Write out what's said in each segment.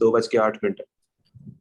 2:08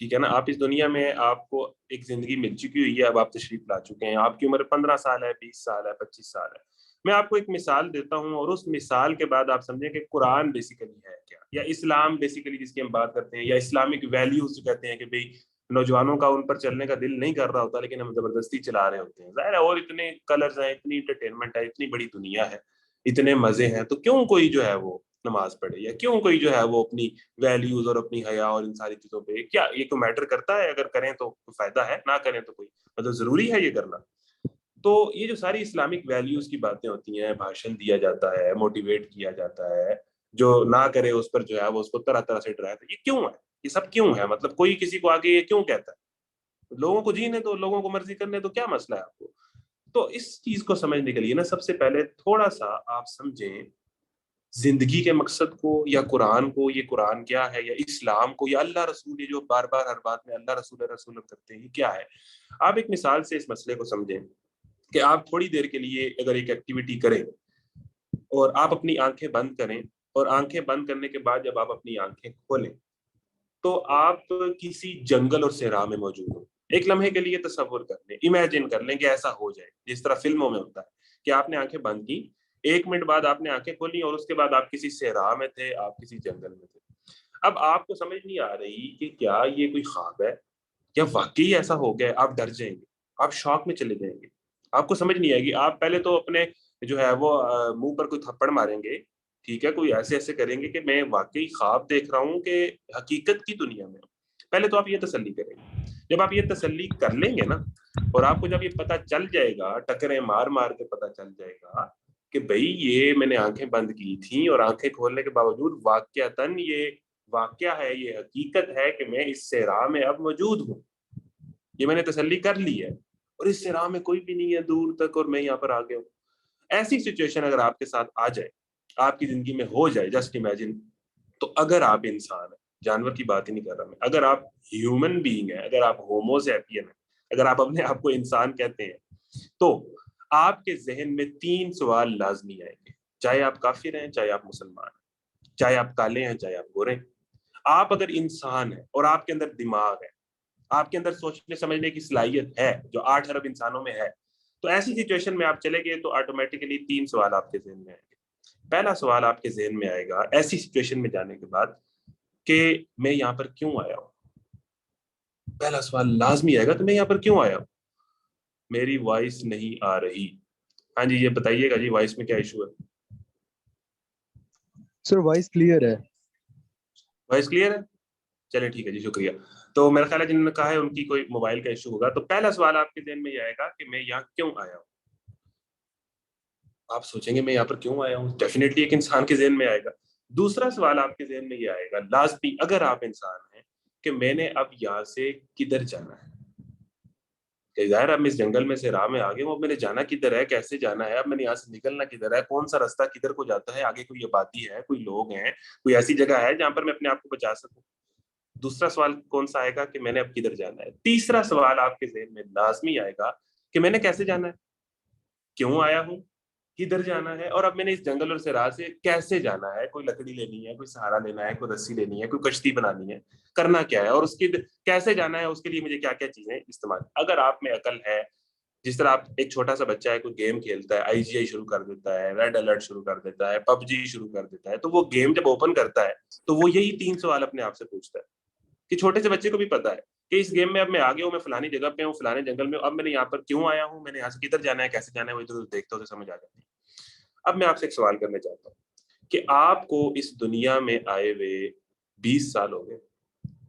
ٹھیک ہے نا. آپ اس دنیا میں آپ کو ایک زندگی مل چکی ہوئی ہے, اب آپ تشریف لا چکے ہیں, آپ کی عمر 15 سال ہے, 20 سال ہے, 25 سال ہے. میں آپ کو ایک مثال دیتا ہوں اور اس مثال کے بعد آپ سمجھیں کہ قرآن بیسیکلی ہے کیا, یا اسلام بیسیکلی جس کی ہم بات کرتے ہیں, یا اسلامک ویلیوز جو کہتے ہیں کہ بھئی نوجوانوں کا ان پر چلنے کا دل نہیں کر رہا ہوتا لیکن ہم زبردستی چلا رہے ہوتے ہیں. ظاہر ہے اور اتنے کلرز ہیں, اتنی انٹرٹینمنٹ ہے, اتنی بڑی دنیا ہے, اتنے مزے ہیں, تو کیوں کوئی جو ہے وہ نماز پڑھے, یا کیوں کوئی جو ہے وہ اپنی ویلیوز اور اپنی حیا اور ان ساری چیزوں پہ, کیا یہ کوئی میٹر کرتا ہے؟ اگر کریں تو کوئی فائدہ ہے, نہ کریں تو کوئی مطلب ضروری ہے یہ کرنا. تو یہ جو ساری اسلامک ویلیوز کی باتیں ہوتی ہیں, بھاشن دیا جاتا ہے, موٹیویٹ کیا جاتا ہے, جو نہ کرے اس پر جو ہے وہ اس کو طرح طرح سے ڈرایا, یہ کیوں ہے, یہ سب کیوں ہے؟ مطلب کوئی کسی کو آگے یہ کیوں کہتا ہے؟ لوگوں کو جینے دو, لوگوں کو مرضی کرنے دو, کیا مسئلہ ہے آپ کو؟ تو اس چیز کو سمجھنے کے لیے نا سب سے پہلے تھوڑا سا آپ سمجھیں زندگی کے مقصد کو, یا قرآن کو, یہ قرآن کیا ہے, یا اسلام کو, یا اللہ رسول, یہ جو بار بار ہر بات میں اللہ رسول رسول کرتے ہیں, یہ کیا ہے. آپ ایک مثال سے اس مسئلے کو سمجھیں کہ آپ تھوڑی دیر کے لیے اگر ایک ایکٹیویٹی کریں اور آپ اپنی آنکھیں بند کریں, اور آنکھیں بند کرنے کے بعد جب آپ اپنی آنکھیں کھولیں تو آپ کسی جنگل اور صحرا میں موجود ہوں. ایک لمحے کے لیے تصور کر لیں, امیجن کر لیں کہ ایسا ہو جائے جس طرح فلموں میں ہوتا ہے کہ آپ نے آنکھیں بند کی, 1 منٹ بعد آپ نے آنکھیں کھولی اور اس کے بعد آپ کسی صحرا میں تھے, آپ کسی جنگل میں تھے. اب آپ کو سمجھ نہیں آ رہی کہ کیا یہ کوئی خواب ہے, کیا واقعی ایسا ہو گیا. آپ ڈر جائیں گے, آپ شوق میں چلے جائیں گے, آپ کو سمجھ نہیں آئے گی. آپ پہلے تو اپنے جو ہے وہ منہ پر کوئی تھپڑ ماریں گے, ٹھیک ہے, کوئی ایسے ایسے کریں گے کہ میں واقعی خواب دیکھ رہا ہوں کہ حقیقت کی دنیا میں. پہلے تو آپ یہ تسلی کریں گے. جب آپ یہ تسلی کر لیں گے نا, اور آپ کو جب یہ پتہ چل جائے گا, ٹکریں مار مار کے پتہ چل جائے گا کہ بھئی یہ میں نے آنکھیں بند کی تھیں اور آنکھیں کھولنے کے باوجود واقعتاً یہ واقعہ ہے, یہ حقیقت ہے کہ میں اس صحرا میں اب موجود ہوں, یہ میں نے تسلی کر لی ہے, اور اس صحرا میں کوئی بھی نہیں ہے دور تک, اور میں یہاں پر آ گیا ہوں. ایسی سچویشن اگر آپ کے ساتھ آ جائے, آپ کی زندگی میں ہو جائے, جسٹ امیجن. تو اگر آپ انسان ہیں, جانور کی بات ہی نہیں کر رہا میں, اگر آپ ہیومن بینگ ہیں, اگر آپ ہومو سیپین ہیں, اگر آپ اپنے آپ کو انسان کہتے ہیں, تو آپ کے ذہن میں 3 سوال لازمی آئیں گے, چاہے آپ کافر ہیں, چاہے آپ مسلمان ہیں, چاہے آپ کالے ہیں, چاہے آپ گورے ہیں. آپ اگر انسان ہیں اور آپ کے اندر دماغ ہے, آپ کے اندر سوچنے سمجھنے کی صلاحیت ہے جو 8 ارب انسانوں میں ہے, تو ایسی سچویشن میں آپ چلے گئے تو آٹومیٹکلی 3 سوال آپ کے ذہن میں آئیں گے. پہلا سوال آپ کے ذہن میں آئے گا ایسی سچویشن میں جانے کے بعد کہ میں یہاں پر کیوں آیا ہوں. پہلا سوال لازمی آئے گا کہ میں یہاں پر کیوں آیا ہوں. میری وائس نہیں آ رہی. ہاں جی, یہ بتائیے گا جی, وائس میں کیا ایشو ہے؟ سر وائس کلیئر ہے. وائس کلیئر ہے, چلے ٹھیک ہے جی, شکریہ. تو میرا خیال ہے جنہوں نے کہا ہے ان کی کوئی موبائل کا ایشو ہوگا. تو پہلا سوال آپ کے ذہن میں یہ آئے گا کہ میں یہاں کیوں آیا ہوں. آپ سوچیں گے میں یہاں پر کیوں آیا ہوں, ڈیفینیٹلی ایک انسان کے ذہن میں آئے گا. دوسرا سوال آپ کے ذہن میں یہ آئے گا لازمی, اگر آپ انسان ہیں, کہ میں نے اب یہاں سے کدھر جانا ہے. کہ ظاہر اب میں اس جنگل میں سے راہ میں آ گیا ہوں, اب میں نے جانا کدھر ہے, کیسے جانا ہے, اب میں نے یہاں سے نکلنا کدھر ہے, کون سا راستہ کدھر کو جاتا ہے, آگے کوئی آبادی ہے, کوئی لوگ ہیں, کوئی ایسی جگہ ہے جہاں پر میں اپنے آپ کو بچا سکوں. دوسرا سوال کون سا آئے گا کہ میں نے اب کدھر جانا ہے. تیسرا سوال آپ کے ذہن میں لازمی آئے گا کہ میں نے کیسے جانا ہے, کیوں آیا ہوں, کدھر جانا ہے, اور اب میں نے اس جنگل اور صحرا سے کیسے جانا ہے. کوئی لکڑی لینی ہے, کوئی سہارا لینا ہے, کوئی رسی لینی ہے, کوئی کشتی بنانی ہے, کرنا کیا ہے, اور اس کی کیسے جانا ہے, اس کے لیے مجھے کیا کیا چیزیں استعمال. اگر آپ میں عقل ہے, جس طرح آپ ایک چھوٹا سا بچہ ہے, کوئی گیم کھیلتا ہے, IGI شروع کر دیتا ہے, ریڈ الرٹ شروع کر دیتا ہے, PUBG شروع کر دیتا ہے, تو وہ گیم جب اوپن کرتا ہے تو وہ یہی 3 سوال اپنے آپ سے پوچھتا ہے. کہ چھوٹے سے بچے کو بھی پتا ہے کہ اس گیم میں اب میں آگے ہوں, میں فلانی جگہ پہ ہوں, فلانے جنگل میں, اب میں نے یہاں پر کیوں آیا ہوں, میں نے یہاں سے کدھر جانا ہے, کیسے جانا ہے, وہ ادھر دیکھتا ہوں تو سمجھ آ جاتی ہے. اب میں آپ سے ایک سوال کرنا چاہتا ہوں کہ آپ کو اس دنیا میں آئے ہوئے 20 سال ہو گئے,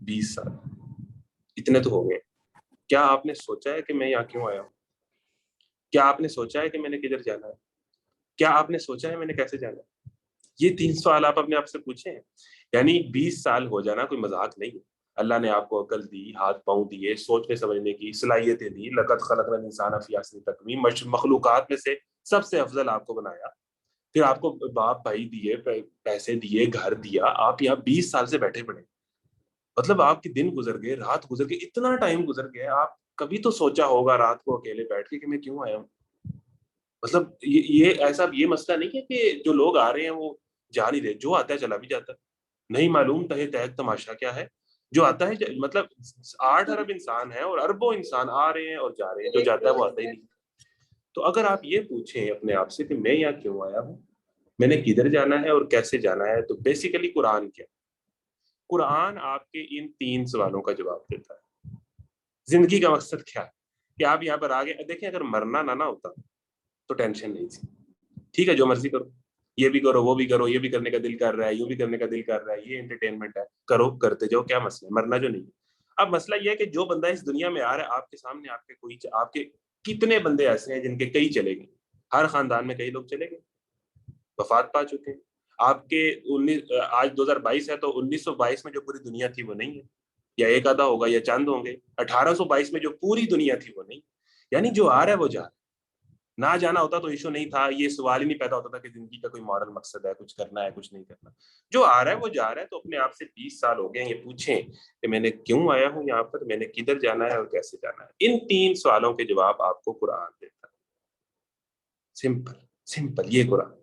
20 سال اتنے تو ہو گئے. کیا آپ نے سوچا ہے کہ میں یہاں کیوں آیا ہوں؟ کیا آپ نے سوچا ہے کہ میں نے کدھر جانا ہے؟ کیا آپ نے سوچا ہے میں نے کیسے جانا ہے؟ یہ 3 سوال آپ اپنے آپ سے پوچھیں. یعنی 20 سال ہو جانا کوئی مذاق نہیں ہے. اللہ نے آپ کو عقل دی, ہاتھ پاؤں دیے, سوچنے سمجھنے کی صلاحیتیں دی. لقد خلقنا الانسان فی احسن تقویم, مخلوقات میں سے سب سے افضل آپ کو بنایا. پھر آپ کو باپ بھائی دیے, پیسے دیے, گھر دیا, آپ یہاں 20 سال سے بیٹھے پڑے. مطلب آپ کے دن گزر گئے, رات گزر گئی, اتنا ٹائم گزر گیا. آپ کبھی تو سوچا ہوگا رات کو اکیلے بیٹھ کے کہ میں کیوں آیا ہوں. مطلب یہ ایسا یہ مسئلہ نہیں ہے کہ جو لوگ آ رہے ہیں وہ جا نہیں رہے, جو آتا ہے چلا بھی جاتا ہے. نہیں معلوم تہے تہک تماشا کیا ہے. جو آتا ہے مطلب 8 ارب انسان ہیں اور اربوں انسان آ رہے ہیں اور جا رہے ہیں، جو جاتا ہے وہ آتا ہی نہیں۔ تو اگر آپ یہ پوچھیں اپنے آپ سے کہ میں یہاں کیوں آیا ہوں، میں نے کدھر جانا ہے اور کیسے جانا ہے، تو بیسیکلی قرآن کیا؟ قرآن آپ کے ان 3 سوالوں کا جواب دیتا ہے۔ زندگی کا مقصد کیا ہے کہ آپ یہاں پر آگے دیکھیں، اگر مرنا نہ ہوتا تو ٹینشن نہیں تھی، ٹھیک ہے جو مرضی کرو، یہ بھی کرو وہ بھی کرو، یہ بھی کرنے کا دل کر رہا ہے، یوں بھی کرنے کا دل کر رہا ہے، یہ انٹرٹینمنٹ ہے، کرو کرتے جاؤ، کیا مسئلہ ہے، مرنا جو نہیں ہے۔ اب مسئلہ یہ ہے کہ جو بندہ اس دنیا میں آ رہا ہے آپ کے سامنے، آپ کے کتنے بندے ایسے ہیں جن کے کئی چلے گئے، ہر خاندان میں کئی لوگ چلے گئے، وفات پا چکے ہیں۔ آپ کے آج 2022 ہے تو 1922 میں جو پوری دنیا تھی وہ نہیں ہے، یا ایک آدھا ہوگا یا چند ہوں گے۔ 1822 میں جو پوری دنیا تھی وہ نہیں، یعنی جو آ رہا ہے وہ جا رہا ہے۔ نہ جانا ہوتا تو ایشو نہیں تھا، یہ سوال ہی نہیں پیدا ہوتا تھا کہ زندگی کا کوئی ماڈل مقصد ہے، کچھ کرنا ہے کچھ نہیں کرنا۔ جو آ رہا ہے وہ جا رہا ہے۔ تو اپنے آپ سے 20 سال ہو گئے ہیں، یہ پوچھیں کہ میں نے کیوں آیا ہوں یہاں پر، میں نے کدھر جانا ہے اور کیسے جانا ہے۔ ان 3 سوالوں کے جواب آپ کو قرآن دیتا ہے۔ سمپل یہ قرآن۔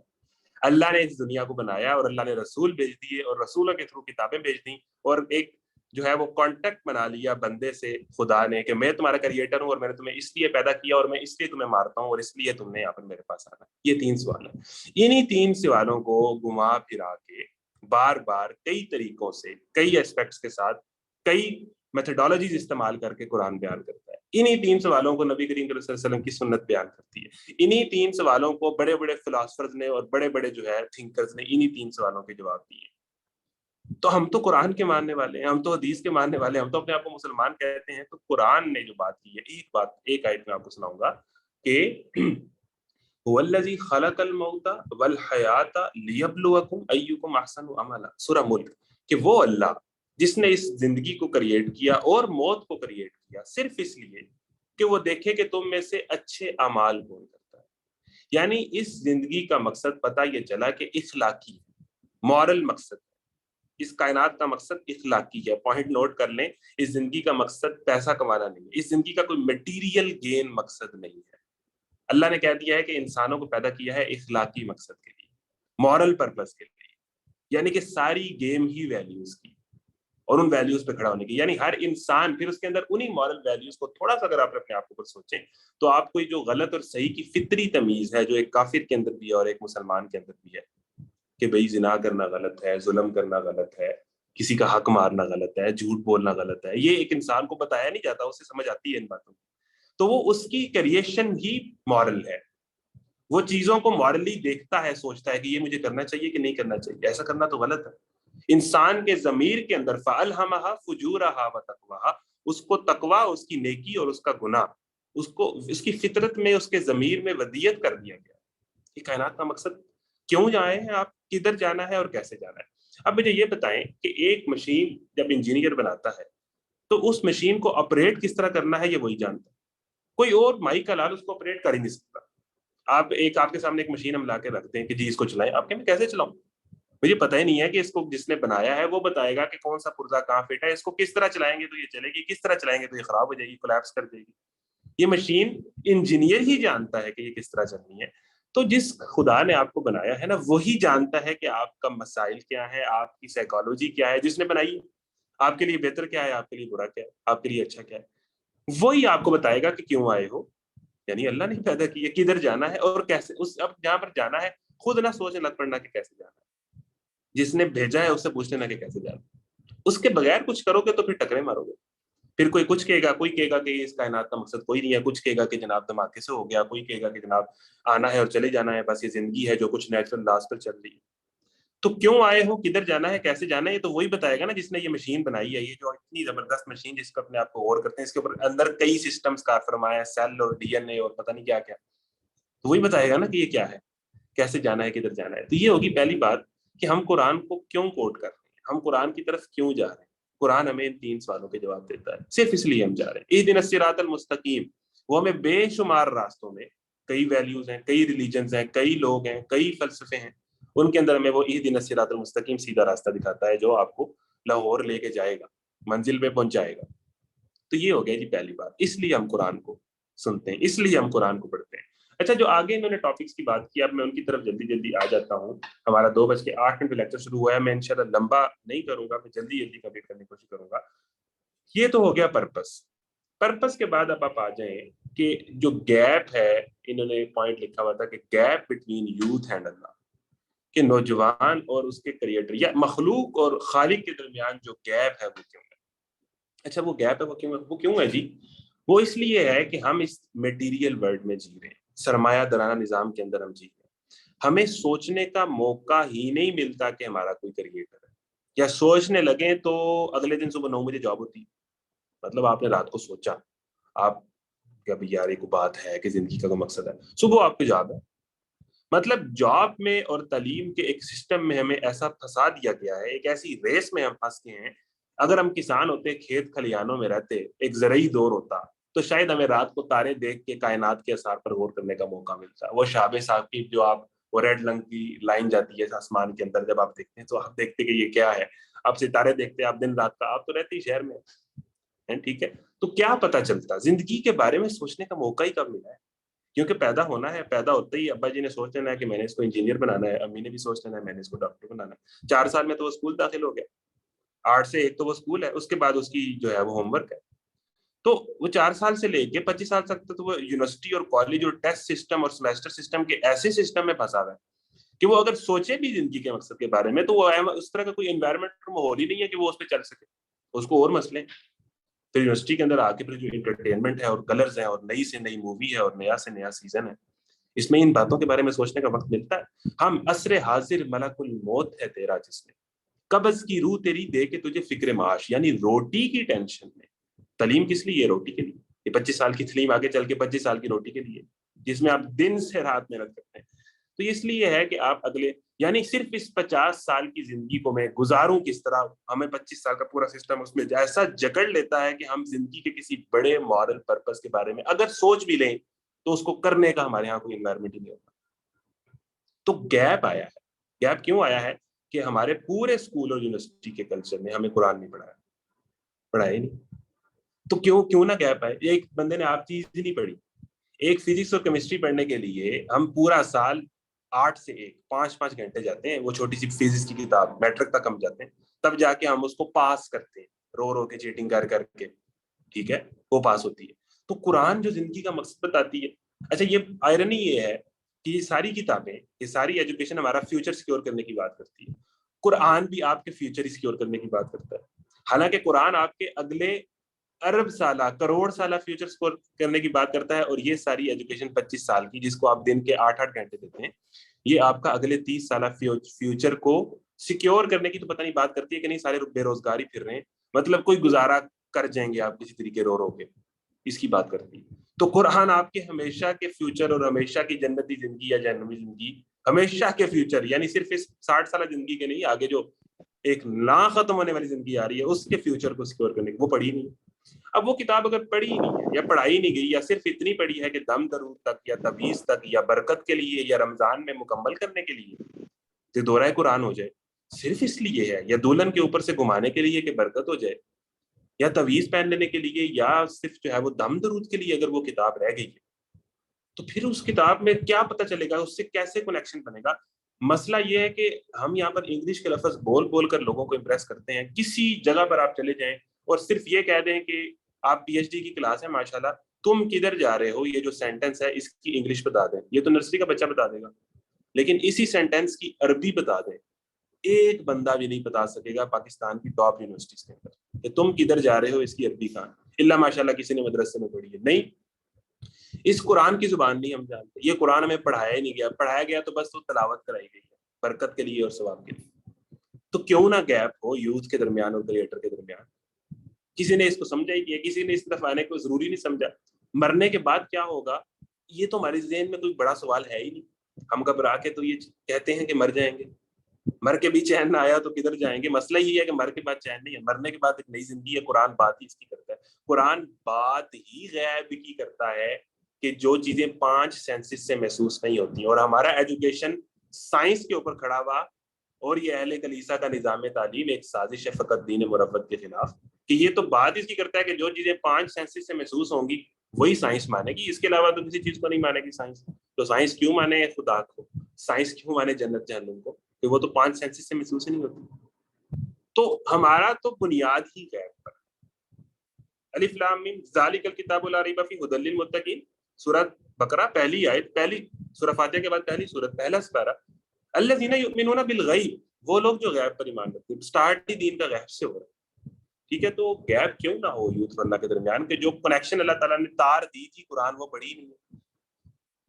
اللہ نے اس دنیا کو بنایا اور اللہ نے رسول بھیج دیے اور رسولوں کے تھرو کتابیں بھیج دی، اور ایک جو ہے وہ کانٹیکٹ بنا لیا بندے سے خدا نے کہ میں تمہارا کریٹر ہوں اور میں نے تمہیں اس لیے پیدا کیا اور میں اس لیے تمہیں مارتا ہوں اور اس لیے تم نے یہاں پر میرے پاس آنا۔ یہ 3 سوال ہیں۔ انہی 3 سوالوں کو گھما پھرا کے بار بار کئی طریقوں سے، کئی ایسپیکٹس کے ساتھ، کئی میتھڈالوجیز استعمال کر کے قرآن بیان کرتا ہے۔ انہی 3 سوالوں کو نبی کریم صلی اللہ علیہ وسلم کی سنت بیان کرتی ہے۔ انہی 3 سوالوں کو بڑے بڑے فلاسفرز نے اور بڑے بڑے جو ہے تھنکرز نے انہی 3 سوالوں کے جواب دیے۔ تو ہم تو قرآن کے ماننے والے ہیں، ہم تو حدیث کے ماننے والے ہیں، ہم تو اپنے آپ کو مسلمان کہتے ہیں۔ تو قرآن نے جو بات کی ہے، ایک آیت میں آپ کو سناؤں گا کہ هو الذی خلق الموت والحیات لیبلوکم ایکم احسن عملا، سورہ ملک، کہ وہ اللہ جس نے اس زندگی کو کریٹ کیا اور موت کو کریٹ کیا صرف اس لیے کہ وہ دیکھے کہ تم میں سے اچھے اعمال کون کرتا ہے۔ یعنی اس زندگی کا مقصد پتہ یہ چلا کہ اخلاقی، مورل مقصد، اس کائنات کا مقصد اخلاقی ہے۔ پوائنٹ نوٹ کر لیں، اس زندگی کا مقصد پیسہ کمانا نہیں ہے، اس زندگی کا کوئی میٹیریل گین مقصد نہیں ہے۔ اللہ نے کہہ دیا ہے کہ انسانوں کو پیدا کیا ہے اخلاقی مقصد کے لیے، مورل پرپس کے لیے، یعنی کہ ساری گیم ہی ویلیوز کی اور ان ویلیوز پہ کھڑا ہونے کی۔ یعنی ہر انسان پھر اس کے اندر انہی مورل ویلیوز کو تھوڑا سا اگر آپ اپنے آپ کو سوچیں تو آپ کو جو غلط اور صحیح کی فطری تمیز ہے، جو ایک کافر کے اندر بھی ہے اور ایک مسلمان کے اندر بھی ہے، کہ بھئی زنا کرنا غلط ہے، ظلم کرنا غلط ہے، کسی کا حق مارنا غلط ہے، جھوٹ بولنا غلط ہے، یہ ایک انسان کو بتایا نہیں جاتا، اسے سمجھ آتی ہے ان باتوں کو، تو وہ اس کی کریشن ہی مورل ہے۔ وہ چیزوں کو مورلی دیکھتا ہے، سوچتا ہے کہ یہ مجھے کرنا چاہیے کہ نہیں کرنا چاہیے، ایسا کرنا تو غلط ہے۔ انسان کے ضمیر کے اندر فَأَلْهَمَهَا فُجُورَهَا وَتَقْوَاهَا، اس کو تقویٰ، اس کی نیکی اور اس کا گناہ، اس کی فطرت میں، اس کے ضمیر میں ودیت کر دیا گیا۔ یہ کائنات کا مقصد کیوں جائیں ہیں آپ، کدھر جانا ہے اور کیسے جانا ہے۔ اب مجھے یہ بتائیں کہ ایک مشین جب انجینئر بناتا ہے تو اس مشین کو آپریٹ کس طرح کرنا ہے یہ وہی جانتا ہے، کوئی اور مائی کا لال اس کو آپریٹ کر ہی نہیں سکتا۔ آپ کے سامنے ایک مشین ہم لا کے رکھتے ہیں کہ جی اس کو چلائیں، آپ کہیں کیسے چلاؤں، مجھے پتہ ہی نہیں ہے کہ اس کو جس نے بنایا ہے وہ بتائے گا کہ کون سا پرزا کہاں فٹ ہے، اس کو کس طرح چلائیں گے تو یہ چلے گی، کس طرح چلائیں گے تو یہ خراب ہو جائے گی، کولیپس کر دے گی۔ یہ مشین انجینئر ہی جانتا ہے کہ یہ کس طرح چلنی ہے۔ تو جس خدا نے آپ کو بنایا ہے نا، وہی جانتا ہے کہ آپ کا مسائل کیا ہے، آپ کی سائیکالوجی کیا ہے، جس نے بنائی ہے آپ کے لیے بہتر کیا ہے، آپ کے لیے برا کیا ہے، آپ کے لیے اچھا کیا ہے، وہی آپ کو بتائے گا کہ کیوں آئے ہو۔ یعنی اللہ نے پیدا کیا، کدھر جانا ہے اور کیسے، اب جہاں پر جانا ہے خود نہ سوچنے لگ پڑنا کہ کیسے جانا ہے، جس نے بھیجا ہے اس سے پوچھ لینا کہ کیسے جانا ہے۔ اس کے بغیر کچھ کرو گے تو پھر ٹکرے مارو گے، پھر کوئی کچھ کہے گا، کوئی کہے گا کہ اس کائنات کا مقصد کوئی نہیں ہے، کچھ کہے گا کہ جناب دھماکے سے ہو گیا، کوئی کہے گا کہ جناب آنا ہے اور چلے جانا ہے، بس یہ زندگی ہے جو کچھ نیچرل لاز پر چل رہی ہے۔ تو کیوں آئے ہو، کدھر جانا ہے، کیسے جانا ہے، یہ تو وہی بتائے گا نا جس نے یہ مشین بنائی ہے، یہ جو اتنی زبردست مشین جس کو اپنے آپ کو غور کرتے ہیں، اس کے اوپر اندر کئی سسٹمز کار فرمایا ہے، سیل اور ڈی این اے اور پتہ نہیں کیا کیا، تو وہی بتائے گا نا کہ یہ کیا ہے، کیسے جانا ہے، کدھر جانا ہے۔ تو یہ ہوگی پہلی بات کہ ہم قرآن کو کیوں کوٹ کر رہے ہیں، ہم قرآن کی طرف کیوں جا رہے ہیں۔ قرآن ہمیں ان 3 سوالوں کے جواب دیتا ہے، صرف اس لیے ہم جا رہے ہیں۔ اہدنا الصراط المستقیم، وہ ہمیں بے شمار راستوں میں، کئی ویلیوز ہیں، کئی ریلیجنز ہیں، کئی لوگ ہیں، کئی فلسفے ہیں، ان کے اندر ہمیں وہ اہدنا الصراط المستقیم سیدھا راستہ دکھاتا ہے جو آپ کو لاہور لے کے جائے گا، منزل پہ پہنچائے گا۔ تو یہ ہو گیا جی پہلی بات، اس لیے ہم قرآن کو سنتے ہیں، اس لیے ہم قرآن کو پڑھتے ہیں۔ اچھا جو آگے انہوں نے ٹاپکس کی بات کی اب میں ان کی طرف جلدی جلدی آ جاتا ہوں. ہمارا 2:08 پہ لیکچر شروع ہوا ہے, میں انشاءاللہ لمبا نہیں کروں گا, میں جلدی جلدی کمپلیٹ کرنے کی کوشش کروں گا. یہ تو ہو گیا پرپس کے بعد اب آپ آ جائیں کہ جو گیپ ہے, انہوں نے پوائنٹ لکھا ہوا تھا کہ گیپ بٹوین یوتھ اینڈ اللہ, کہ نوجوان اور اس کے کریٹر یا مخلوق اور خالق کے درمیان جو گیپ ہے وہ کیوں ہے. اچھا وہ گیپ ہے وہ کیوں ہے جی؟ وہ اس لیے ہے کہ ہم اس میٹیریل ورلڈ میں جی رہے ہیں, سرمایہ دارانہ نظام کے اندر ہم جی رہے ہیں. ہمیں سوچنے کا موقع ہی نہیں ملتا کہ ہمارا کوئی کریٹر ہے, یا سوچنے لگیں تو اگلے دن صبح 9 بجے جاب ہوتی. مطلب آپ نے رات کو سوچا, آپ کہ ابھی یار ایک بات ہے کہ زندگی کا کوئی مقصد ہے, صبح آپ کو جاب ہے. مطلب جاب میں اور تعلیم کے ایک سسٹم میں ہمیں ایسا پھنسا دیا گیا ہے, ایک ایسی ریس میں ہم پھنس گئے ہیں. اگر ہم کسان ہوتے, کھیت کھلیانوں میں رہتے, ایک زرعی دور ہوتا, تو شاید ہمیں رات کو تارے دیکھ کے کائنات کے اثار پر غور کرنے کا موقع ملتا. وہ شاب صاحب کی جو آپ وہ ریڈ رنگ کی لائن جاتی ہے آسمان کے اندر, جب آپ دیکھتے ہیں تو آپ دیکھتے کہ یہ کیا ہے. آپ ستارے دیکھتے, آپ دن رات کا, آپ تو رہتے ہی شہر میں ہیں, ٹھیک ہے. تو کیا پتا چلتا, زندگی کے بارے میں سوچنے کا موقع ہی کب ملا ہے. کیونکہ پیدا ہونا ہے, پیدا ہوتے ہی ابا جی نے سوچ لینا ہے کہ میں نے اس کو انجینئر بنانا ہے, امی نے بھی سوچ لینا ہے میں نے اس کو ڈاکٹر بنانا ہے. 4 سال میں تو وہ اسکول داخل ہو گیا, 8 سے 1 تو وہ اسکول ہے, اس کے بعد اس کی جو ہے وہ ہوم ورک ہے. تو وہ 4 سال سے لے کے 25 سال تک تو وہ یونیورسٹی اور کالج اور ٹیسٹ سسٹم اور سیمیسٹر سسٹم کے ایسے سسٹم میں پھنسا ہوا ہے کہ وہ اگر سوچے بھی زندگی کے مقصد کے بارے میں تو وہ اس طرح کا کوئی انوائرمنٹ ماحول ہی نہیں ہے کہ وہ اس پہ چل سکے. اس کو اور مسئلے, پھر یونیورسٹی کے اندر آ کے پھر جو انٹرٹینمنٹ ہے اور کلرز ہیں اور نئی سے نئی مووی ہے اور نیا سے نیا سیزن ہے, اس میں ان باتوں کے بارے میں سوچنے کا وقت ملتا ہے. ہم عصر حاضر ملک الموت ہے تیرا, جس نے قبض کی روح تیری دے کے تجھے فکر معاش, یعنی روٹی کی ٹینشن میں. تعلیم کس لیے؟ روٹی کے لیے. یہ 25 سال کی تعلیم آگے چل کے 25 سال کی روٹی کے لیے, جس میں آپ دن سے رات محنت کرتے ہیں. تو اس لیے ہے کہ آپ اگلے یعنی صرف اس 50 سال کی زندگی کو میں گزاروں کس طرح, ہمیں 25 سال کا پورا سسٹم اس میں ایسا جکڑ لیتا ہے کہ ہم زندگی کے کسی بڑے مورل پرپس کے بارے میں اگر سوچ بھی لیں تو اس کو کرنے کا ہمارے ہاں کوئی انوائرمنٹ ہی نہیں ہوتا. تو گیپ آیا ہے. گیپ کیوں آیا ہے؟ کہ ہمارے پورے اسکول اور یونیورسٹی کے کلچر میں ہمیں قرآن نہیں پڑھایا ہی نہیں. تو کیوں نہ گیپ آئے؟ ایک بندے نے آپ چیز ہی نہیں پڑھی. ایک فزکس اور کیمسٹری پڑھنے کے لیے ہم پورا سال 8 سے 1 5 گھنٹے جاتے ہیں, وہ چھوٹی سی فزکس کی کتاب میٹرک تک ہم جاتے ہیں, تب جا کے ہم اس کو پاس کرتے ہیں, رو کے چیٹنگ کر کے, ٹھیک ہے, وہ پاس ہوتی ہے. تو قرآن جو زندگی کا مقصد بتاتی ہے. اچھا یہ آئرنی یہ ہے کہ یہ ساری کتابیں, یہ ساری ایجوکیشن ہمارا فیوچر سیکیور کرنے کی بات کرتی ہے. قرآن بھی آپ کے فیوچر سیکیور کرنے کی بات کرتا ہے. حالانکہ قرآن آپ کے اگلے ارب سالہ کروڑ سالہ فیوچر سکور کرنے کی بات کرتا ہے, اور یہ ساری ایجوکیشن 25 سال کی جس کو آپ دن کے 8 گھنٹے دیتے ہیں, یہ آپ کا اگلے 30 سالہ فیوچر کو سیکیور کرنے کی تو پتہ نہیں بات کرتی ہے کہ نہیں. سارے بے روزگاری پھر رہے ہیں, مطلب کوئی گزارا کر جائیں گے آپ کسی طریقے رو کے, اس کی بات کرتی ہے. تو قرآن آپ کے ہمیشہ کے فیوچر اور ہمیشہ کی جنتی زندگی یا جہنمی زندگی, ہمیشہ کے فیوچر یعنی صرف اس 60 سالہ زندگی کے نہیں, آگے جو ایک نہ ختم ہونے والی زندگی آ رہی ہے اس کے فیوچر کو سیکیور کرنے کی وہ پڑھی نہیں. اب وہ کتاب اگر پڑھی ہی نہیں ہے یا پڑھائی نہیں گئی, یا صرف اتنی پڑھی ہے کہ دم درود تک یا تویز تک یا برکت کے لیے یا رمضان میں مکمل کرنے کے لیے کہ دورہ قرآن ہو جائے, صرف اس لیے ہے, یا دلہن کے اوپر سے گھمانے کے لیے کہ برکت ہو جائے, یا تویز پہن لینے کے لیے, یا صرف جو ہے وہ دم درود کے لیے اگر وہ کتاب رہ گئی ہے, تو پھر اس کتاب میں کیا پتہ چلے گا, اس سے کیسے کنیکشن بنے گا. مسئلہ یہ ہے کہ ہم یہاں پر انگلش کے لفظ بول کر لوگوں کو امپریس کرتے ہیں. کسی جگہ پر آپ چلے جائیں اور صرف یہ کہہ دیں کہ آپ پی ایچ ڈی کی کلاس ہے ماشاءاللہ, تم کدھر جا رہے ہو, یہ جو سینٹنس ہے اس کی انگلش بتا دیں, یہ تو نرسری کا بچہ بتا دے گا, لیکن اسی سینٹنس کی عربی بتا دیں, ایک بندہ بھی نہیں بتا سکے گا پاکستان کی ٹاپ یونیورسٹیز کے اندر کہ تم کدھر جا رہے ہو اس کی عربی کہاں, اللہ ماشاءاللہ کسی نے مدرسے میں پڑھی ہے. نہیں, اس قرآن کی زبان نہیں ہم جانتے, یہ قرآن ہمیں پڑھایا ہی نہیں گیا. پڑھایا گیا تو بس وہ تلاوت کرائی گئی ہے برکت کے لیے اور ثواب کے لیے. تو کیوں نہ گیپ ہو یوتھ کے درمیان اور کریٹر کے درمیان. کسی نے اس کو سمجھا ہی نہیں, کسی نے اس طرف آنے کو ضروری نہیں سمجھا. مرنے کے بعد کیا ہوگا یہ تو ہمارے ذہن میں کوئی بڑا سوال ہے ہی نہیں. ہم گھبرا کے تو یہ کہتے ہیں کہ مر جائیں گے, مر کے بھی چین نہ آیا تو کدھر جائیں گے. مسئلہ یہ ہے کہ مر کے بعد چین نہیں ہے, مرنے کے بعد ایک نئی زندگی ہے. قرآن بات ہی اس کی کرتا ہے. قرآن بات ہی غیب کی کرتا ہے کہ جو چیزیں 5 سینسز سے محسوس نہیں ہوتی, اور ہمارا ایجوکیشن سائنس کے اوپر کھڑا ہوا, اور یہ اہل کلیسا کا نظام تعلیم ایک سازش ہے فقط دین مروت کے خلاف, کہ یہ تو بات اس کی کرتا ہے کہ جو چیزیں 5 سینسز سے محسوس ہوں گی وہی سائنس مانے گی, اس کے علاوہ تو کسی چیز کو نہیں مانے گی سائنس. تو سائنس کیوں مانے خدا کو, سائنس کیوں مانے جنت جہنم کو, کہ وہ تو 5 سینسز سے محسوس ہی نہیں ہوتی. تو ہمارا تو بنیاد ہی غیب پر. الف لام میم ذالک الکتاب لا ریب فیہ ھدی للمتقین, سورۃ بقرہ پہلی آیت, پہلی سورہ فاتحہ کے بعد پہلی سورت, پہلا سپارہ. الذین یؤمنون بالغیب, وہ لوگ جو غیب پر ایمان رکھتے ہیں. اسٹارٹ ہی دین کا غیب سے ہو رہا ہے. ٹھیک ہے, تو گیپ کیوں نہ ہو یوتھ اور اللہ کے درمیان, کہ جو کنیکشن اللہ تعالیٰ نے تار دی تھی قرآن وہ پڑھی نہیں ہے,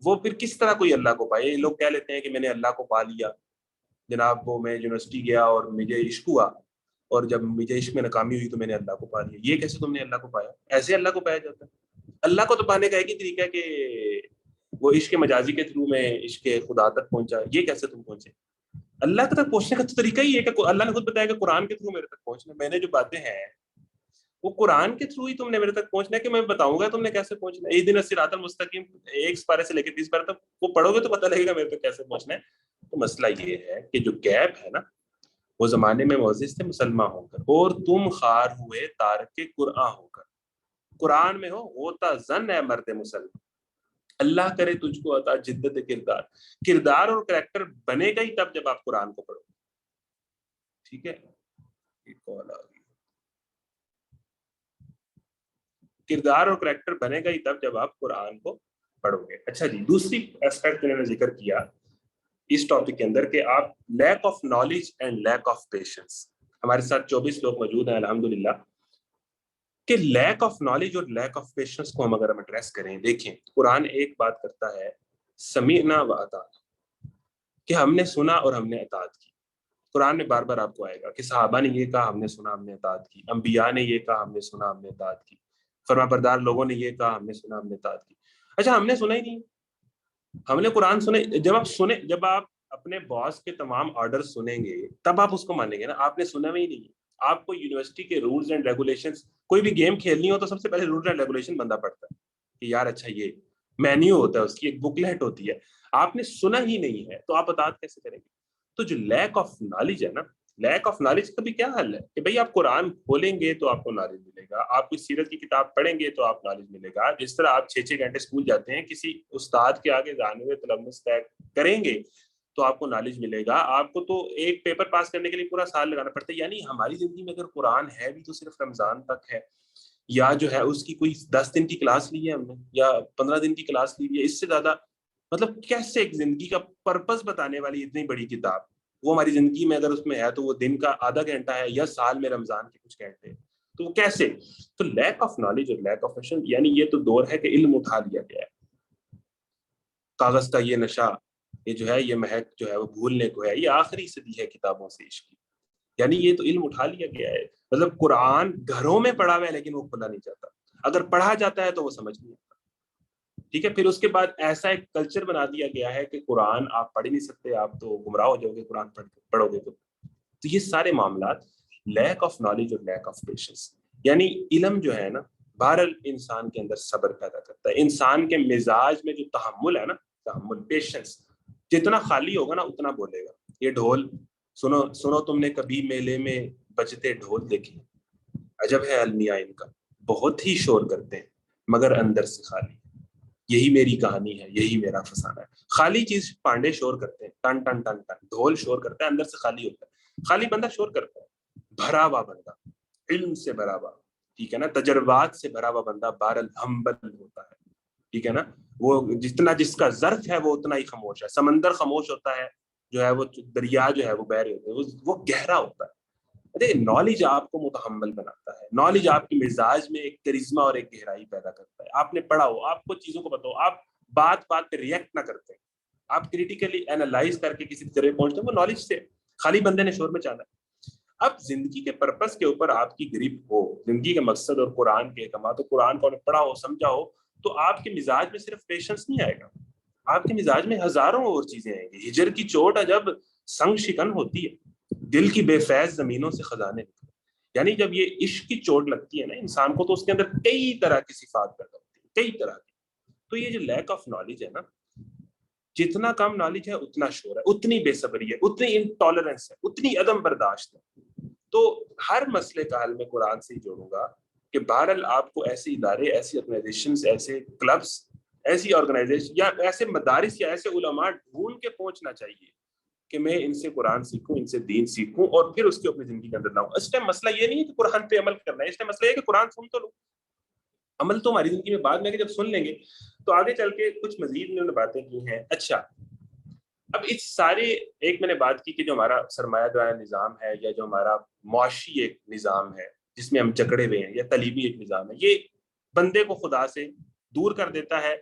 وہ پھر کس طرح کوئی اللہ کو پائے. یہ لوگ کہہ لیتے ہیں کہ میں نے اللہ کو پا لیا جناب, وہ میں یونیورسٹی گیا اور مجھے عشق ہوا, اور جب مجھے عشق میں ناکامی ہوئی تو میں نے اللہ کو پا لیا. یہ کیسے تم نے اللہ کو پایا؟ ایسے اللہ کو پایا جاتا ہے؟ اللہ کو تو پانے کا ایک ہی طریقہ ہے کہ وہ عشق مجازی کے تھرو میں عشق خدا تک پہنچا. یہ کیسے تم پہنچے؟ اللہ تک پہنچنے کا تو طریقہ ہی ہے کہ اللہ نے خود بتایا کہ قرآن کے تھرو میرے تک پہنچنا. میں نے جو باتیں ہیں وہ قرآن کے تھرو ہی تم نے میرے تک پہنچنا ہے, کہ میں بتاؤں گا تم نے کیسے پہنچنا ہے. اہدنا الصراط المستقیم 1 سپارے سے لے کے 30 سپارے تک وہ پڑھو گے تو پتہ لگے گا میرے تک کیسے پہنچنا ہے. تو مسئلہ یہ ہے کہ جو گیپ ہے نا, وہ زمانے میں معزز تھے مسلمان ہو کر, اور تم خار ہوئے تارک قرآن ہو کر. قرآن میں ہوتا زن ہے مرد مسلمان, اللہ کرے تجھ کو عطا جدت کردار. کردار اور کریکٹر بنے گا ہی تب جب آپ قرآن کو پڑھو. ٹھیک ہے, کردار اور کریکٹر بنے گا ہی تب جب آپ قرآن کو پڑھو گے. اچھا جی, دوسری ایسپیکٹ میں نے ذکر کیا اس ٹاپک کے اندر کہ آپ lack of knowledge and lack of patience. ہمارے ساتھ 24 لوگ موجود ہیں الحمدللہ, کہ لیک آف نالج اور لیک آف پیشنس کو ہم اگر ہم ایڈریس کریں. دیکھیں قرآن ایک بات کرتا ہے, سمیعنا و اطعنا, کہ ہم نے سنا اور ہم نے اطاعت کی. قرآن میں بار بار آپ کو آئے گا کہ صحابہ نے یہ کہا, ہم نے سنا, ہم نے اطاعت کی. انبیاء نے یہ کہا, ہم نے سنا, ہم نے اطاعت کی. فرما بردار لوگوں نے یہ کہا, ہم نے سنا, ہم نے اطاعت کی. اچھا, ہم نے سنا ہی نہیں, ہم نے قرآن سنے. جب آپ اپنے باس کے تمام آرڈر سنیں گے تب آپ اس کو مانیں گے نا. آپ نے سنا ہی نہیں. آپ کو یونیورسٹی کے رولز اینڈ ریگولیشنز, کوئی بھی گیم کھیلنی ہو تو سب سے پہلے رولز اینڈ ریگولیشن بندہ پڑتا ہے کہ یار اچھا یہ مینیو ہوتا ہے, اس کی ایک بکلیٹ ہوتی ہے. آپ نے سنا ہی نہیں ہے تو آپ اطاعت کیسے کریں گے؟ تو جو لیک آف نالج ہے نا, لیک آف نالج کا بھی کیا حل ہے کہ بھئی آپ قرآن کھولیں گے تو آپ کو نالج ملے گا, آپ کوئی سیرت کی کتاب پڑھیں گے تو آپ نالج ملے گا. جس طرح آپ 6 گھنٹے اسکول جاتے ہیں, کسی استاد کے آگے جانے ہوئے تلمس طے کریں گے تو آپ کو نالج ملے گا. آپ کو تو ایک پیپر پاس کرنے کے لیے پورا سال لگانا پڑتا ہے. یعنی ہماری زندگی میں اگر قرآن ہے بھی تو صرف رمضان تک ہے, یا جو ہے اس کی کوئی 10 دن کی کلاس لی ہے ہم نے, یا 15 دن کی کلاس لی ہے. اس سے زیادہ مطلب کیسے ایک زندگی کا پرپس بتانے والی اتنی بڑی کتاب وہ ہماری زندگی میں اگر اس میں ہے تو وہ دن کا آدھا گھنٹہ ہے, یا سال میں رمضان کے کچھ گھنٹے, تو وہ کیسے؟ تو لیک آف نالج اور لیک آف پیشن, یعنی یہ تو دور ہے کہ علم اٹھا لیا گیا ہے. کاغذ کا یہ نشہ, یہ جو ہے, یہ مہک جو ہے وہ بھولنے کو ہے. یہ آخری صدی ہے کتابوں سے عشق کی, یعنی یہ تو علم اٹھا لیا گیا ہے. مطلب قرآن گھروں میں پڑھا ہوا ہے لیکن وہ کھلا نہیں جاتا. اگر پڑھا جاتا ہے تو وہ سمجھ نہیں آتا. ٹھیک ہے, پھر اس کے بعد ایسا ایک کلچر بنا دیا گیا ہے کہ قرآن آپ پڑھ ہی نہیں سکتے, آپ تو گمراہ ہو جاؤ گے قرآن پڑھو گے تو. یہ سارے معاملات لیک آف نالج اور لیک آف پیشنس. یعنی علم جو ہے نا بہرحال انسان کے اندر صبر پیدا کرتا ہے. انسان کے مزاج میں جو تحمل ہے نا, تحمل, پیشنس, جتنا خالی ہوگا نا اتنا بولے گا. یہ ڈھول سنو تم نے کبھی میلے میں بجتے ڈھول دیکھے, عجب ہے المیاں ان کا, بہت ہی شور کرتے ہیں مگر اندر سے خالی. یہی میری کہانی ہے, یہی میرا فسانہ ہے. خالی چیز پانڈے شور کرتے ہیں, ٹن ٹن ٹن ٹن, ڈھول شور کرتا ہے, اندر سے خالی ہوتا ہے. خالی بندہ شور کرتا ہے, بھرا ہوا بندہ, علم سے بھرا ہوا, ٹھیک ہے نا, تجربات سے بھرا ہوا بندہ بہرحال ہمبل ہوتا ہے. ٹھیک ہے نا, وہ جتنا جس کا ظرف ہے وہ اتنا ہی خاموش ہے. سمندر خاموش ہوتا ہے, جو ہے وہ دریا جو ہے وہ بہہ رہے ہوتے ہیں, وہ گہرا ہوتا ہے. نالج آپ کو متحمل بناتا ہے. نالج آپ کے مزاج میں ایک کرزما اور ایک گہرائی پیدا کرتا ہے. آپ نے پڑھا ہو, آپ کو چیزوں کو پتا ہو, آپ بات پہ ریئیکٹ نہ کرتے, آپ کریٹیکلی اینالائز کر کے کسی طرح پہنچتے ہیں, وہ نالج سے. خالی بندے نے شور مچانا ہے. اب زندگی کے پرپس کے اوپر آپ کی گرپ ہو, زندگی کے مقصد اور قرآن کے احکامات, تو قرآن کو پڑھا ہو, سمجھا ہو, تو آپ کے مزاج میں صرف پیشنس نہیں آئے گا, آپ کے مزاج میں ہزاروں اور چیزیں آئیں گی. ہجر کی چوٹ جب سنگ شکن ہوتی ہے, دل کی بے فیض زمینوں سے خزانے نکلے. یعنی جب یہ عشق کی چوٹ لگتی ہے نا انسان کو, تو اس کے اندر کئی طرح کی صفات پیدا ہوتی ہیں, کئی طرح کی. تو یہ جو لیک آف نالج ہے نا, جتنا کم نالج ہے اتنا شور ہے, اتنی بے صبری ہے, اتنی انٹالرنس ہے, اتنی عدم برداشت ہے. تو ہر مسئلے کا حل میں قرآن سے ہی جوڑوں گا کہ بہرحال آپ کو ایسے ادارے، ایسی آرگنائزیشنز، ایسے کلبس، ایسی آرگنائزیشن یا ایسے مدارس یا ایسے علماء ڈھونڈ کے پہنچنا چاہیے کہ میں ان سے قرآن سیکھوں، ان سے دین سیکھوں اور پھر اس کو اپنی زندگی کے اندر لاؤں. اس ٹائم مسئلہ یہ نہیں ہے کہ قرآن پہ عمل کرنا ہے، اس ٹائم مسئلہ یہ ہے کہ قرآن سن تو لو. عمل تو ہماری زندگی میں بعد میں کہ جب سن لیں گے تو آگے چل کے کچھ مزید انہوں نے باتیں کی ہیں. اچھا، اب اس سارے ایک میں نے بات کی کہ جو ہمارا سرمایہ دارانہ نظام ہے یا جو ہمارا معاشی ایک نظام ہے جس میں ہم جکڑے ہوئے ہیں، یا تعلیمی ایک نظام ہے، یہ بندے کو خدا سے دور کر دیتا ہے.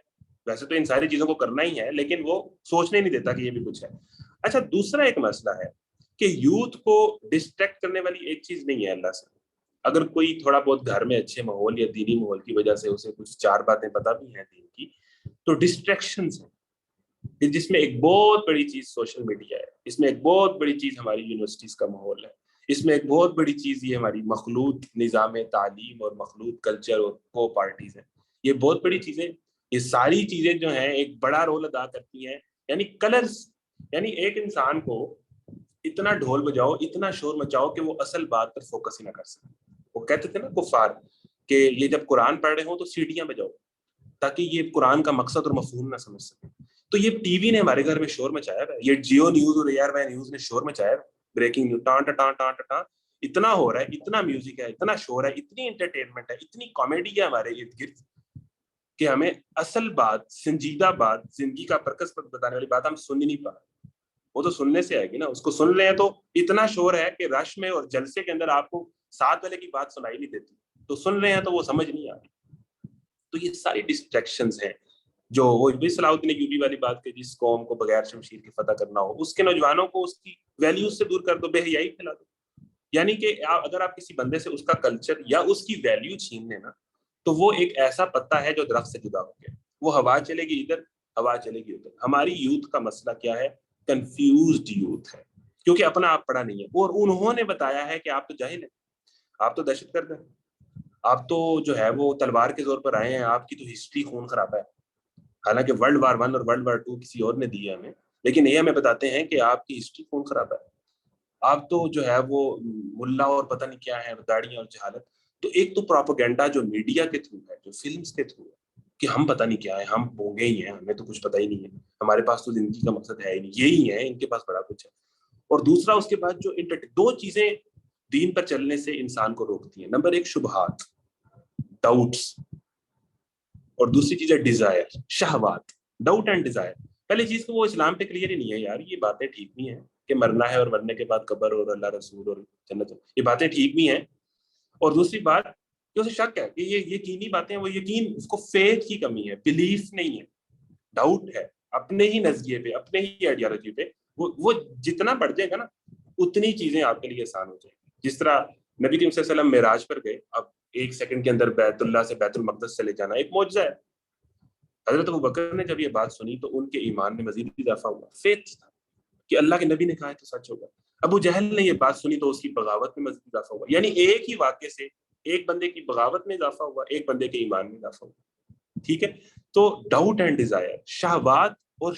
ویسے تو ان ساری چیزوں کو کرنا ہی ہے لیکن وہ سوچنے نہیں دیتا کہ یہ بھی کچھ ہے. اچھا، دوسرا ایک مسئلہ ہے کہ یوتھ کو ڈسٹریکٹ کرنے والی ایک چیز نہیں ہے اللہ سے. اگر کوئی تھوڑا بہت گھر میں اچھے ماحول یا دینی ماحول کی وجہ سے اسے کچھ چار باتیں پتہ بھی ہیں دین کی، تو ڈسٹریکشنز ہیں جس میں ایک بہت بڑی چیز سوشل میڈیا ہے، اس میں ایک بہت بڑی چیز ہماری یونیورسٹیز کا ماحول ہے، اس میں ایک بہت بڑی چیز یہ ہماری مخلوط نظام تعلیم اور مخلوط کلچر اور کو پارٹیز ہیں. یہ بہت بڑی چیزیں، یہ ساری چیزیں جو ہیں ایک بڑا رول ادا کرتی ہیں. یعنی کلرز، یعنی ایک انسان کو اتنا ڈھول بجاؤ، اتنا شور مچاؤ کہ وہ اصل بات پر فوکس ہی نہ کر سکے. وہ کہتے تھے نا کفار کہ یہ جب قرآن پڑھ رہے ہوں تو سیٹیاں بجاؤ تاکہ یہ قرآن کا مقصد اور مفہوم نہ سمجھ سکے. تو یہ ٹی وی نے ہمارے گھر میں شور مچایا ہے، یہ جیو نیوز اور AR وائی نیوز نے شور مچایا ہے. بریکنگ نیوز ٹان ٹان ٹان ٹان اتنا ہو رہا ہے، اتنا میوزک ہے، اتنا شور ہے، اتنی انٹرٹینمنٹ ہے، اتنی کامیڈی ہے ہمارے ارد گرد کہ ہمیں اصل بات، سنجیدہ بات، زندگی کا پرکس بتانے والی بات ہم سن ہی نہیں پا رہے. وہ تو سننے سے آئے گی نا، اس کو سن رہے ہیں تو اتنا شور ہے کہ رش میں اور جلسے کے اندر آپ کو ساتھ والے کی بات سنائی نہیں دیتی، تو سن رہے ہیں تو وہ سمجھ نہیں آ رہی. تو یہ ساری ڈسٹریکشنز ہیں جو وہ بھی صلاح الدین ایوبی والی بات کہ جس قوم کو بغیر شمشیر کے فتح کرنا ہو اس کے نوجوانوں کو اس کی ویلیوز سے دور کر دو، بے حیائی پھیلا دو. یعنی کہ اگر آپ کسی بندے سے اس کا کلچر یا اس کی ویلیو چھین لیں نا تو وہ ایک ایسا پتا ہے جو درخت سے جدا ہو گیا، وہ ہوا چلے گی ادھر، ہوا چلے گی ادھر. ہماری یوتھ کا مسئلہ کیا ہے؟ کنفیوزڈ یوتھ ہے کیونکہ اپنا آپ پڑھا نہیں ہے، اور انہوں نے بتایا ہے کہ آپ تو جاہل ہیں، آپ تو دہشت گرد ہیں، آپ تو جو ہے وہ تلوار کے زور پر آئے ہیں، آپ کی تو ہسٹری خون خراب ہے. حالانکہ World War I اور World War II کسی اور نے دی ہے ہمیں، لیکن یہ ہمیں بتاتے ہیں کہ آپ کی ہسٹری خون خراب ہے، آپ تو جو ہے وہ ملا اور پتہ نہیں کیا ہے، داڑیاں اور جہالت. تو ایک تو پروپیگنڈا جو میڈیا کے تھرو ہے، جو فلمز کے تھرو ہے کہ ہم پتہ نہیں کیا ہے، ہم بونگے ہی ہیں، ہمیں تو کچھ پتہ ہی نہیں ہے، ہمارے پاس تو زندگی کا مقصد ہے ہی نہیں، یہی ہے، ان کے پاس بڑا کچھ ہے. اور دوسرا اس کے بعد جو دو چیزیں دین پر چلنے سے انسان کو روکتی ہیں. نمبر ایک شبہات، ڈاؤٹس، اور دوسری چیز ہے ڈیزائر، شہوات. Doubt and desire. پہلی چیز تو وہ اسلام پہ کلیئر ہی نہیں ہے یار، یہ باتیں ٹھیک نہیں ہیں کہ مرنا ہے اور مرنے کے بعد قبر اور اللہ رسول اور جنت، یہ باتیں ٹھیک نہیں ہیں. اور دوسری بات کہ اسے شک ہے کہ یہ یقینی باتیں، وہ یقین اس کو فیتھ کی کمی ہے، بلیف نہیں ہے، ڈاؤٹ ہے اپنے ہی نظریے پہ، اپنے ہی آئیڈیالوجی پہ. وہ جتنا بڑھ جائے گا نا اتنی چیزیں آپ کے لیے آسان ہو جائیں گی. جس طرح نبی کریم صلی اللہ علیہ وسلم معراج پر گئے، اب ایک سیکنڈ کے اندر بیت اللہ سے بیت المقدس چلے جانا ایک معجزہ ہے. حضرت ابوبکر نے جب یہ بات سنی تو ان کے ایمان میں مزید اضافہ ہوا، فیتھ تھا کہ اللہ کے نبی نے کہا ہے تو سچ ہوگا. ابو جہل نے یہ بات سنی تو اس کی بغاوت میں مزید اضافہ ہوا. یعنی ایک ہی واقعے سے ایک بندے کی بغاوت میں اضافہ ہوا، ایک بندے کے ایمان میں اضافہ ہوا. ٹھیک ہے، تو ڈاؤٹ اینڈ ڈیزائر، شہوات اور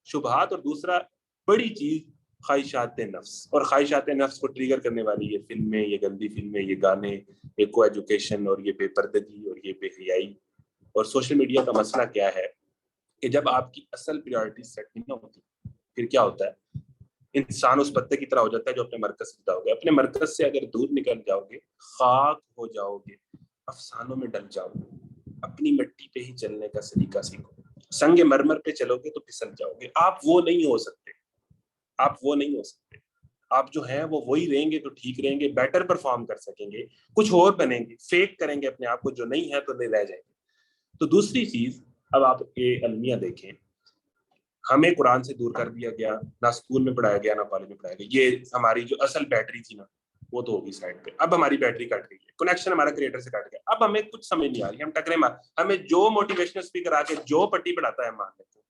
شبہات اور دوسرا بڑی چیز خواہشات نفس. اور خواہشات نفس کو ٹریگر کرنے والی یہ فلمیں، یہ گندی فلمیں، یہ گانے، یہ کو ایجوکیشن اور یہ بے پردگی اور یہ بے حیائی. اور سوشل میڈیا کا مسئلہ کیا ہے کہ جب آپ کی اصل پریورٹی سیٹ نہیں ہوتی پھر کیا ہوتا ہے؟ انسان اس پتے کی طرح ہو جاتا ہے جو اپنے مرکز سے جدا ہو گیا. اپنے مرکز سے اگر دور نکل جاؤ گے خاک ہو جاؤ گے، افسانوں میں ڈل جاؤ گے. اپنی مٹی پہ ہی چلنے کا سلیقہ سیکھو، سنگ مرمر پہ چلو گے تو پھسل جاؤ گے. آپ وہ نہیں ہو سکتے، آپ وہ نہیں ہو سکتے. آپ جو ہیں وہ وہی رہیں گے تو ٹھیک رہیں گے، بیٹر پرفارم کر سکیں گے، کچھ اور بنیں گے. فیک کریں گے اپنے آپ کو جو نہیں ہے تو نہیں رہ جائیں گے. تو دوسری چیز، اب آپ یہ المیہ دیکھیں، ہمیں قرآن سے دور کر دیا گیا، نہ اسکول میں پڑھایا گیا نہ کالج میں پڑھایا گیا. یہ ہماری جو اصل بیٹری تھی نا وہ تو ہوگی سائڈ پہ. اب ہماری بیٹری کٹ گئی ہے، کنیکشن ہمارا کریٹر سے کٹ گیا. اب ہمیں کچھ سمجھ نہیں آ رہی، ہم ٹکرے مار، ہمیں جو موٹیویشنل اسپیکر آ کے جو پٹی پڑھاتا ہے مان لیتے ہیں،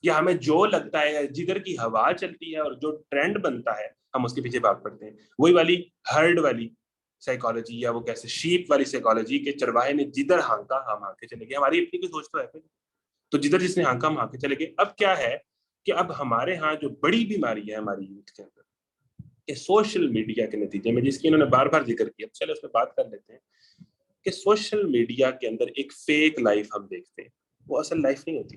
یا ہمیں جو لگتا ہے جدھر کی ہوا چلتی ہے اور جو ٹرینڈ بنتا ہے ہم اس کے پیچھے بھاگ پڑتے ہیں. وہی والی ہرڈ والی سائیکالوجی، یا وہ کیسے شیپ والی سائیکالوجی کہ چرواہے نے جدھر ہانکا ہم ہانکے چلے گئے. ہماری اپنی کوئی سوچ تو ہے، تو جدھر جس نے ہانکا ہم ہانکے چلے گئے. اب کیا ہے کہ اب ہمارے ہاں جو بڑی بیماری ہے ہماری یوتھ کے اندر کہ سوشل میڈیا کے نتیجے میں، جس کی انہوں نے بار بار ذکر کیا، چلے اس پہ بات کر لیتے ہیں، کہ سوشل میڈیا کے اندر ایک فیک لائف ہم دیکھتے ہیں، وہ اصل لائف نہیں ہوتی.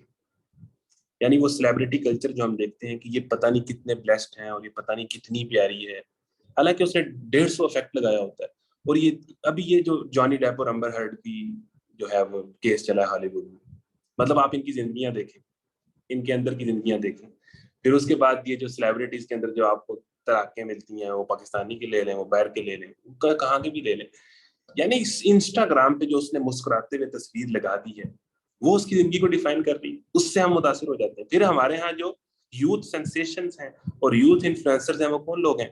یعنی وہ سیلیبریٹی کلچر جو ہم دیکھتے ہیں کہ یہ پتہ نہیں کتنے بلیسڈ ہیں اور یہ پتہ نہیں کتنی پیاری ہے، حالانکہ اس نے 150 افیکٹ لگایا ہوتا ہے. اور یہ ابھی یہ جو جانی ڈیپ اور امبر ہرڈ کی جو ہے وہ کیس چلا ہے ہالی ووڈ میں، مطلب آپ ان کی زندگیاں دیکھیں، ان کے اندر کی زندگیاں دیکھیں. پھر اس کے بعد یہ جو سیلیبریٹیز کے اندر جو آپ کو تراکیں ملتی ہیں، وہ پاکستانی کے لے لیں، وہ باہر کے لے لیں، کہاں کے بھی لے لیں. یعنی انسٹاگرام پہ جو اس نے مسکراتے ہوئے تصویر لگا دی ہے، وہ اس کی زندگی کو ڈیفائن کر رہی ہے، اس سے ہم متاثر ہو جاتے ہیں. پھر ہمارے ہاں جو یوتھ سینسیشنز ہیں اور یوتھ انفلوئنسرز ہیں، وہ کون لوگ ہیں؟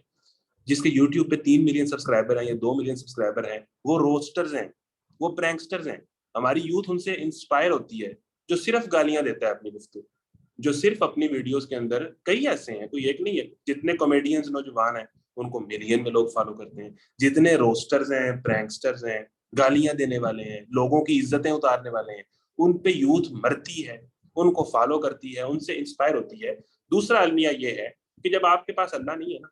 جس کے یوٹیوب پہ 3 ملین سبسکرائبر ہیں یا 2 ملین سبسکرائبر ہیں، وہ روسٹرز ہیں، وہ پرینکسٹرز ہیں. ہماری یوتھ ان سے انسپائر ہوتی ہے، جو صرف گالیاں دیتا ہے اپنی گفتگو، جو صرف اپنی ویڈیوز کے اندر، کئی ایسے ہیں، کوئی ایک نہیں ہے، جتنے کامیڈینز نوجوان ہیں ان کو ملین میں لوگ فالو کرتے ہیں، جتنے روسٹرز ہیں، پرینکسٹرز ہیں، گالیاں دینے والے ہیں، لوگوں کی عزتیں اتارنے والے ہیں، ان پہ یوتھ مرتی ہے، ان کو فالو کرتی ہے، ان سے انسپائر ہوتی ہے. دوسرا المیہ یہ ہے کہ جب آپ کے پاس اللہ نہیں ہے نا،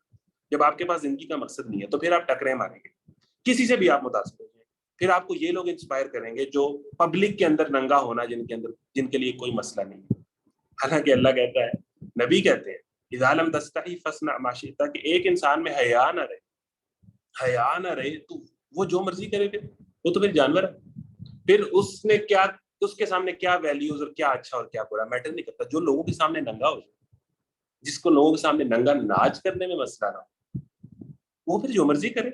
جب آپ کے پاس زندگی کا مقصد نہیں ہے، تو پھر آپ ٹکرے ماریں گے، کسی سے بھی آپ متاثر ہو جائیں. پھر آپ کو یہ لوگ انسپائر کریں گے جو پبلک کے اندر ننگا ہونا، جن کے لیے کوئی مسئلہ نہیں ہے. حالانکہ اللہ کہتا ہے، نبی کہتے ہیں، اذا لم تستحی فاصنع ما شئت، کہ ایک انسان میں حیا نہ رہے تو وہ جو مرضی کرے، پھر وہ تو پھر جانور ہے. پھر اس کے سامنے کیا ویلیوز اور کیا اچھا اور کیا برا میٹر نہیں کرتا. جو لوگوں کے سامنے ننگا ہو جائے، جس کو لوگوں کے سامنے ننگا ناچ کرنے میں مسئلہ نہ ہو، وہ پھر جو مرضی کرے.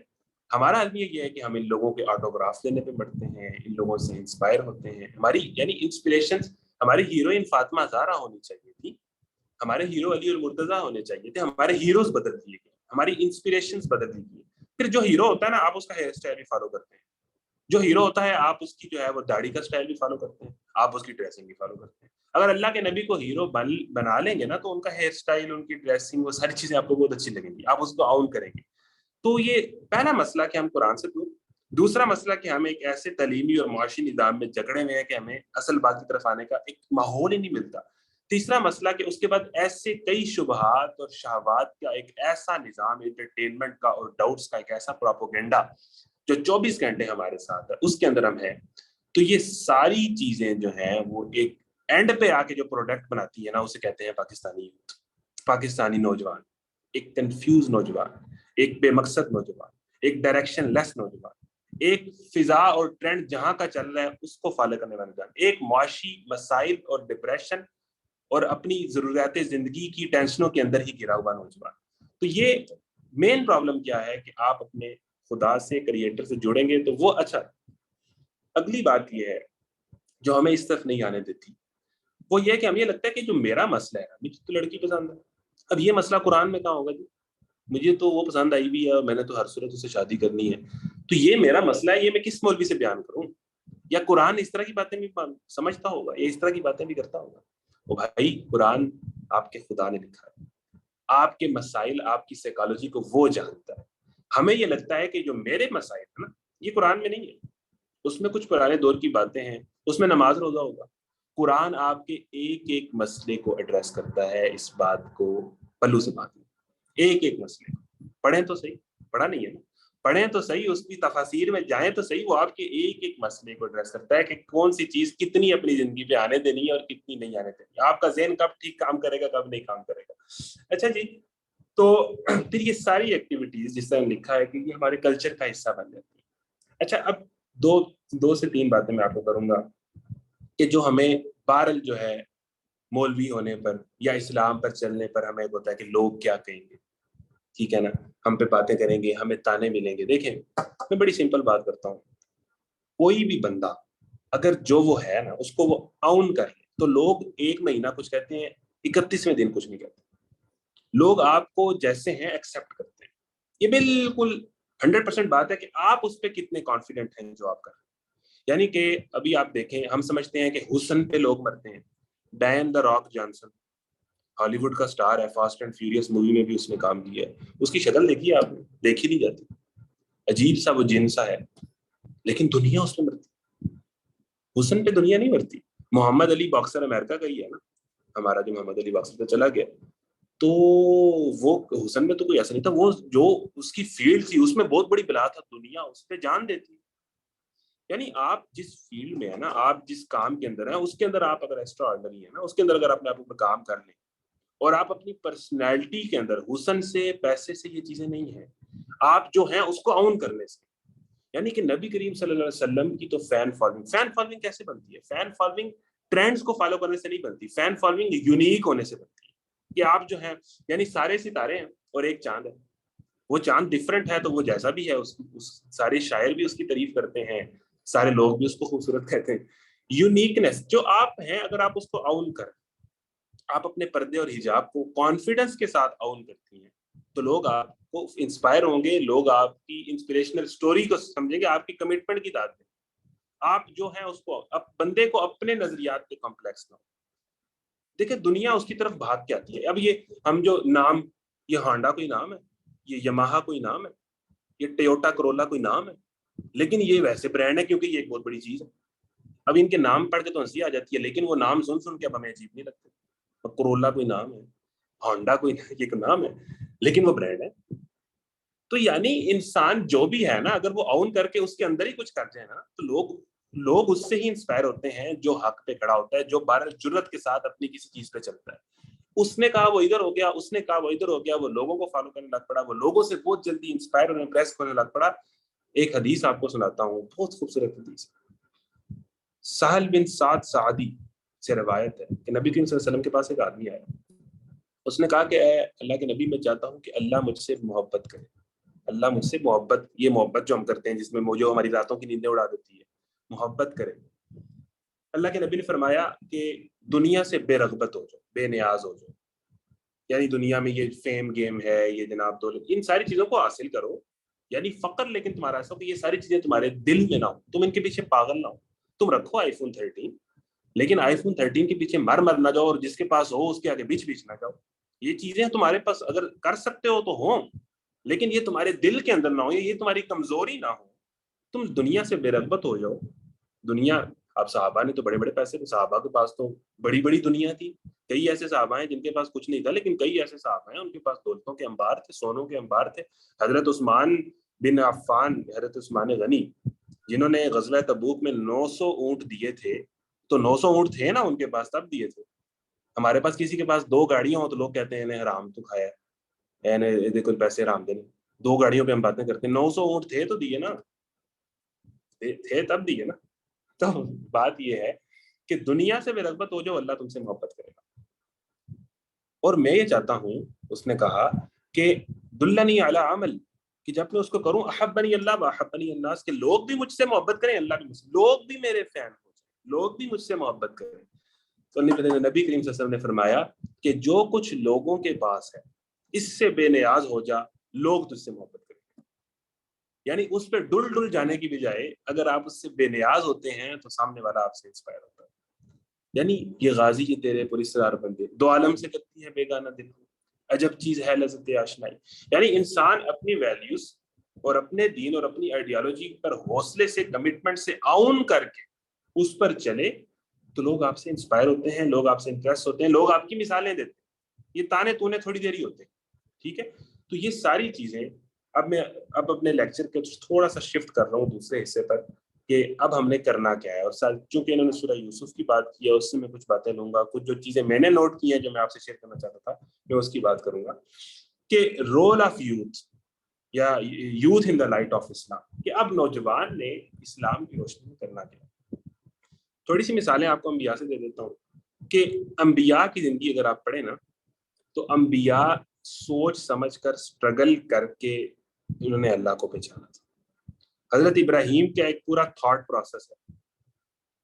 ہمارا المیہ یہ ہے کہ ہم ان لوگوں کے آٹوگراف لینے پہ بڑھتے ہیں، ان لوگوں سے انسپائر ہوتے ہیں. ہماری یعنی انسپریشنز، ہماری ہیروئن فاطمہ زہرا ہونی چاہیے تھی، ہمارے ہیرو علی المرتضیٰ ہونے چاہیے تھے. ہمارے ہیروز بدل دیے گئے، ہماری انسپریشنز بدل دی گئی. پھر جو ہیرو ہوتا ہے نا، آپ اس کا ہیئر اسٹائل بھی فالو کرتے ہیں. جو ہیرو ہوتا ہے، آپ اس کی جو ہے وہ داڑھی کا اسٹائل بھی فالو کرتے ہیں، آپ اس کی ڈریسنگ بھی فالو کرتے ہیں. اگر اللہ کے نبی کو ہیرو بنا لیں گے نا، تو ان کا ہیئر اسٹائل، ان کی ڈریسنگ، وہ ساری چیزیں آپ کو بہت اچھی لگیں گی، آپ اس کو آؤن کریں گے. تو یہ پہلا مسئلہ کہ ہم قرآن سے دور. دوسرا مسئلہ کہ ہم ایک ایسے تعلیمی اور معاشی نظام میں جکڑے ہوئے ہیں کہ ہمیں اصل بات کی طرف آنے کا ایک ماحول ہی نہیں ملتا. تیسرا مسئلہ کہ اس کے بعد ایسے کئی شبہات اور شہوات کا ایک ایسا نظام، انٹرٹینمنٹ کا اور ڈاؤٹس کا ایک ایسا پروپیگنڈا جو 24 گھنٹے ہمارے ساتھ ہے، اس کے اندر ہم ہیں. تو یہ ساری چیزیں جو ہیں وہ ایک اینڈ پہ آ کے جو پروڈکٹ بناتی ہے نا، اسے کہتے ہیں پاکستانی یوتھ، پاکستانی نوجوان. ایک کنفیوز نوجوان، ایک بے مقصد نوجوان، ایک ڈائریکشن لیس نوجوان، ایک فضا اور ٹرینڈ جہاں کا چل رہا ہے اس کو فالو کرنے والا نوجوان، ایک معاشی مسائل اور ڈپریشن اور اپنی ضروریات زندگی کی ٹینشنوں کے اندر ہی گرا ہوا نوجوان. تو یہ مین پرابلم کیا ہے کہ آپ اپنے خدا سے، کریٹر سے جڑیں گے تو وہ اچھا. اگلی بات یہ ہے جو ہمیں اس طرف نہیں آنے دیتی، وہ یہ کہ ہمیں یہ لگتا ہے کہ جو میرا مسئلہ ہے، مجھے تو لڑکی پسند ہے. اب یہ مسئلہ قرآن میں کہاں ہوگا جی؟ مجھے تو وہ پسند آئی بھی ہے اور میں نے تو ہر صورت سے شادی کرنی ہے، تو یہ میرا مسئلہ ہے، یہ میں کس مولوی سے بیان کروں؟ یا قرآن اس طرح کی باتیں بھی سمجھتا ہوگا، یہ اس طرح کی باتیں بھی کرتا ہوگا؟ وہ بھائی، قرآن آپ کے خدا نے لکھا ہے، آپ کے مسائل، آپ کی سائیکالوجی کو وہ جانتا ہے. ہمیں یہ لگتا ہے کہ جو میرے مسائل ہیں نا، یہ قرآن میں نہیں ہے، اس میں کچھ پرانے دور کی باتیں ہیں، اس میں نماز روزہ ہوگا. قرآن آپ کے ایک ایک مسئلے کو ایڈریس کرتا ہے، اس بات کو پلو سے باندھ لیں، ایک ایک مسئلے کو پڑھیں تو صحیح، پڑھا نہیں ہے نا، پڑھیں تو صحیح، اس کی تفاسیر میں جائیں تو صحیح. وہ آپ کے ایک ایک مسئلے کو ایڈریس کرتا ہے کہ کون سی چیز کتنی اپنی زندگی پہ آنے دینی ہے اور کتنی نہیں آنے دینی ہے، آپ کا ذہن کب ٹھیک کام کرے گا، کب نہیں کام کرے گا. اچھا جی، تو پھر یہ ساری ایکٹیویٹیز جس طرح لکھا ہے کہ یہ ہمارے کلچر کا حصہ بن جاتی ہے. اچھا، اب دو سے تین باتیں میں آپ کو کروں گا کہ جو ہمیں بہرحال جو ہے مولوی ہونے پر یا اسلام پر چلنے پر ہمیں ہوتا ہے کہ لوگ کیا کہیں گے، ٹھیک ہے نا، ہم پہ باتیں کریں گے، ہمیں تانے ملیں گے. دیکھیں، میں بڑی سمپل بات کرتا ہوں، کوئی بھی بندہ اگر جو وہ ہے نا اس کو وہ آؤن کر لے، تو لوگ 1 مہینہ کچھ کہتے ہیں، 31ویں دن کچھ نہیں کہتے. لوگ آپ کو جیسے ہیں ایکسیپٹ کرتے ہیں. یہ بالکل 100% بات ہے کہ آپ اس پہ کتنے کانفیڈنٹ ہیں جو آپ کر رہے ہیں. یعنی کہ ابھی آپ دیکھیں، ہم سمجھتے ہیں کہ حسن پہ لوگ مرتے ہیں. ڈیان دا راک جانسن ہالی ووڈ کا سٹار ہے، فاسٹ اینڈ فیوریس مووی میں بھی اس نے کام کیا ہے. اس کی شکل دیکھی ہے آپ نے؟ دیکھی نہیں جاتی، عجیب سا وہ جن سا ہے، لیکن دنیا اس پہ مرتی. حسن پہ دنیا نہیں مرتی. محمد علی باکسر امریکہ کا ہی ہے نا، ہمارا جو محمد علی باکسر تو چلا گیا، تو وہ حسن میں تو کوئی ایسا نہیں تھا، وہ جو اس کی فیلڈ تھی اس میں بہت بڑی بلا تھا، دنیا اس پہ جان دیتی. یعنی آپ جس فیلڈ میں ہے نا، آپ جس کام کے اندر ہیں، اس کے اندر آپ اگر ایکسٹرا آرڈنری ہے نا، اس کے اندر اگر اپنے آپ پر کام کر لیں اور آپ اپنی پرسنالٹی کے اندر حسن سے، پیسے سے، یہ چیزیں نہیں ہیں، آپ جو ہیں اس کو اون کرنے سے. یعنی کہ نبی کریم صلی اللہ علیہ وسلم کی تو فین فالوئنگ کیسے بنتی ہے؟ فین فالوئنگ ٹرینڈز کو فالو کرنے سے نہیں بنتی، فین فالوئنگ یونیک ہونے سے بنتی ہے. کہ آپ جو ہیں، یعنی سارے ستارے ہیں اور ایک چاند ہے، وہ چاند ڈفرینٹ ہے تو وہ جیسا بھی ہے، اس سارے شاعر بھی اس کی تعریف کرتے ہیں، سارے لوگ بھی اس کو خوبصورت کہتے ہیں. یونیکنیس جو آپ ہیں، اگر آپ اس کو آؤن کریں، آپ اپنے پردے اور حجاب کو کانفیڈنس کے ساتھ آؤن کرتی ہیں، تو لوگ آپ کو انسپائر ہوں گے، لوگ آپ کی انسپریشنل سٹوری کو سمجھیں گے، آپ کی کمٹمنٹ کی داد میں. آپ جو ہیں اس کو بندے کو اپنے نظریات کے کمپلیکس نہ ہو. دیکھیں دنیا اس کی طرف بھاگ کے آتی ہے. اب یہ ہم جو نام، یہ ہانڈا کوئی نام ہے، یہ یماہا کوئی نام ہے، یہ ٹیوٹا کرولا کوئی نام ہے، لیکن یہ ویسے برانڈ ہے کیونکہ یہ ایک بہت بڑی چیز ہے. اب ان کے نام پڑھ کے تو ہنسی آ جاتی ہے، لیکن وہ نام سن سن کے اب ہمیں عجیب نہیں لگتے. کرولا کوئی نام ہے، ہانڈا کوئی یہ نام ہے، لیکن وہ برانڈ ہے. تو یعنی انسان جو بھی ہے نا، اگر وہ آؤن کر کے اس کے اندر ہی کچھ کر جائے نا، تو لوگ اس سے ہی انسپائر ہوتے ہیں، جو حق پہ کھڑا ہوتا ہے، جو بہر جرت کے ساتھ اپنی کسی چیز پہ چلتا ہے. اس نے کہا وہ ادھر ہو گیا، اس نے کہا وہ ادھر ہو گیا، وہ لوگوں کو فالو کرنے لگ پڑا، وہ لوگوں سے بہت جلدی انسپائر اور امپریس ہونے لگ پڑا. ایک حدیث آپ کو سناتا ہوں، بہت خوبصورت حدیث. سہل بن سعد سعدی سے روایت ہے کہ نبی کریم صلی اللہ علیہ وسلم کے پاس ایک آدمی آیا. اس نے کہا کہ اے اللہ کے نبی، میں چاہتا ہوں کہ اللہ مجھ سے محبت کرے. اللہ مجھ سے محبت، یہ محبت جو ہم کرتے ہیں جس میں جو ہماری راتوں کی نیندیں اڑا دیتی ہے، محبت کرے. اللہ کے نبی نے فرمایا کہ دنیا سے بے رغبت ہو جاؤ، بے نیاز ہو جاؤ. یعنی دنیا میں یہ فیم گیم ہے، یہ جناب دولت، ان ساری چیزوں کو حاصل کرو، یعنی فقر، لیکن تمہارا ایسا ہو کہ یہ ساری چیزیں تمہارے دل میں نہ ہو، تم ان کے پیچھے پاگل نہ ہو. تم رکھو آئی فون 13، لیکن آئی فون 13 کے پیچھے مر نہ جاؤ، اور جس کے پاس ہو اس کے آگے بیچ نہ جاؤ. یہ چیزیں تمہارے پاس اگر کر سکتے ہو تو ہوں، لیکن یہ تمہارے دل کے اندر نہ ہو، یہ تمہاری کمزوری نہ ہو. تم دنیا سے بے رغبت ہو جاؤ. دنیا، اب صحابہ نے تو بڑے بڑے پیسے تھے، صحابہ کے پاس تو بڑی بڑی دنیا تھی. کئی ایسے صحابہ ہیں جن کے پاس کچھ نہیں تھا، لیکن کئی ایسے صحابہ ہیں ان کے پاس دولتوں کے انبار تھے، سونوں کے انبار تھے. حضرت عثمان بن عفان، حضرت عثمان غنی، جنہوں نے غزوہ تبوک میں 900 اونٹ دیے تھے، تو 900 اونٹ تھے نا ان کے پاس، تب دیے تھے. ہمارے پاس کسی کے پاس 2 گاڑیاں ہوں تو لوگ کہتے ہیں انہیں حرام تو کھایا ہے، دیکھو پیسے حرام دینے. 2 گاڑیوں پہ ہم باتیں کرتے ہیں، 900 اونٹ تھے تو دیے نا، تھے تب دیے نا. تو بات یہ ہے کہ دنیا سے بے رغبت ہو جاؤ، اللہ تم سے محبت کرے گا. اور میں یہ چاہتا ہوں، اس نے کہا کہ دلنی علی عمل، کہ جب میں اس کو کروں، احبنی اللہ واحبنی الناس، کہ لوگ بھی مجھ سے محبت کریں، اللہ بھی مجھ سے، لوگ بھی میرے فین ہو جائیں، لوگ بھی مجھ سے محبت کریں. تو نبی کریم صلی اللہ علیہ وسلم نے فرمایا کہ جو کچھ لوگوں کے پاس ہے اس سے بے نیاز ہو جا، لوگ تجھ سے محبت کریں. یعنی اس پہ ڈل جانے کی بجائے اگر آپ اس سے بے نیاز ہوتے ہیں تو سامنے والا آپ سے انسپائر ہوتا ہے. یعنی یہ غازی کی تیرے پراسرار بندے، دو عالم سے کرتی ہے بیگانہ دل، عجب چیز ہے لذت آشنائی. یعنی انسان اپنی ویلیوز اور اپنے دین اور اپنی آئیڈیالوجی پر حوصلے سے، کمٹمنٹ سے آؤن کر کے اس پر چلے تو لوگ آپ سے انسپائر ہوتے ہیں، لوگ آپ سے امپریس ہوتے ہیں، لوگ آپ کی مثالیں دیتے ہیں. یہ تانے تونے تھوڑی دیر ہی ہوتے ہیں. ٹھیک ہے، تو یہ ساری چیزیں اب میں اپنے لیکچر کے تھوڑا سا شفٹ کر رہا ہوں دوسرے حصے پر، کہ اب ہم نے کرنا کیا ہے. اور چونکہ انہوں نے سورہ یوسف کی بات کی ہے، اس سے میں کچھ باتیں لوں گا، کچھ جو چیزیں میں نے نوٹ کی ہیں جو میں آپ سے شیئر کرنا چاہتا تھا، میں اس کی بات کروں گا. کہ رول آف یوتھ یا youth in the light of Islam, کہ اب نوجوان نے اسلام کی روشنی میں کرنا کیا. تھوڑی سی مثالیں آپ کو انبیاء سے دے دیتا ہوں کہ انبیاء کی زندگی اگر آپ پڑھیں نا، تو انبیاء سوچ سمجھ کر، اسٹرگل کر کے انہوں نے اللہ کو پہچانا تھا. حضرت ابراہیم کا ایک پورا تھاٹ پروسیس ہے،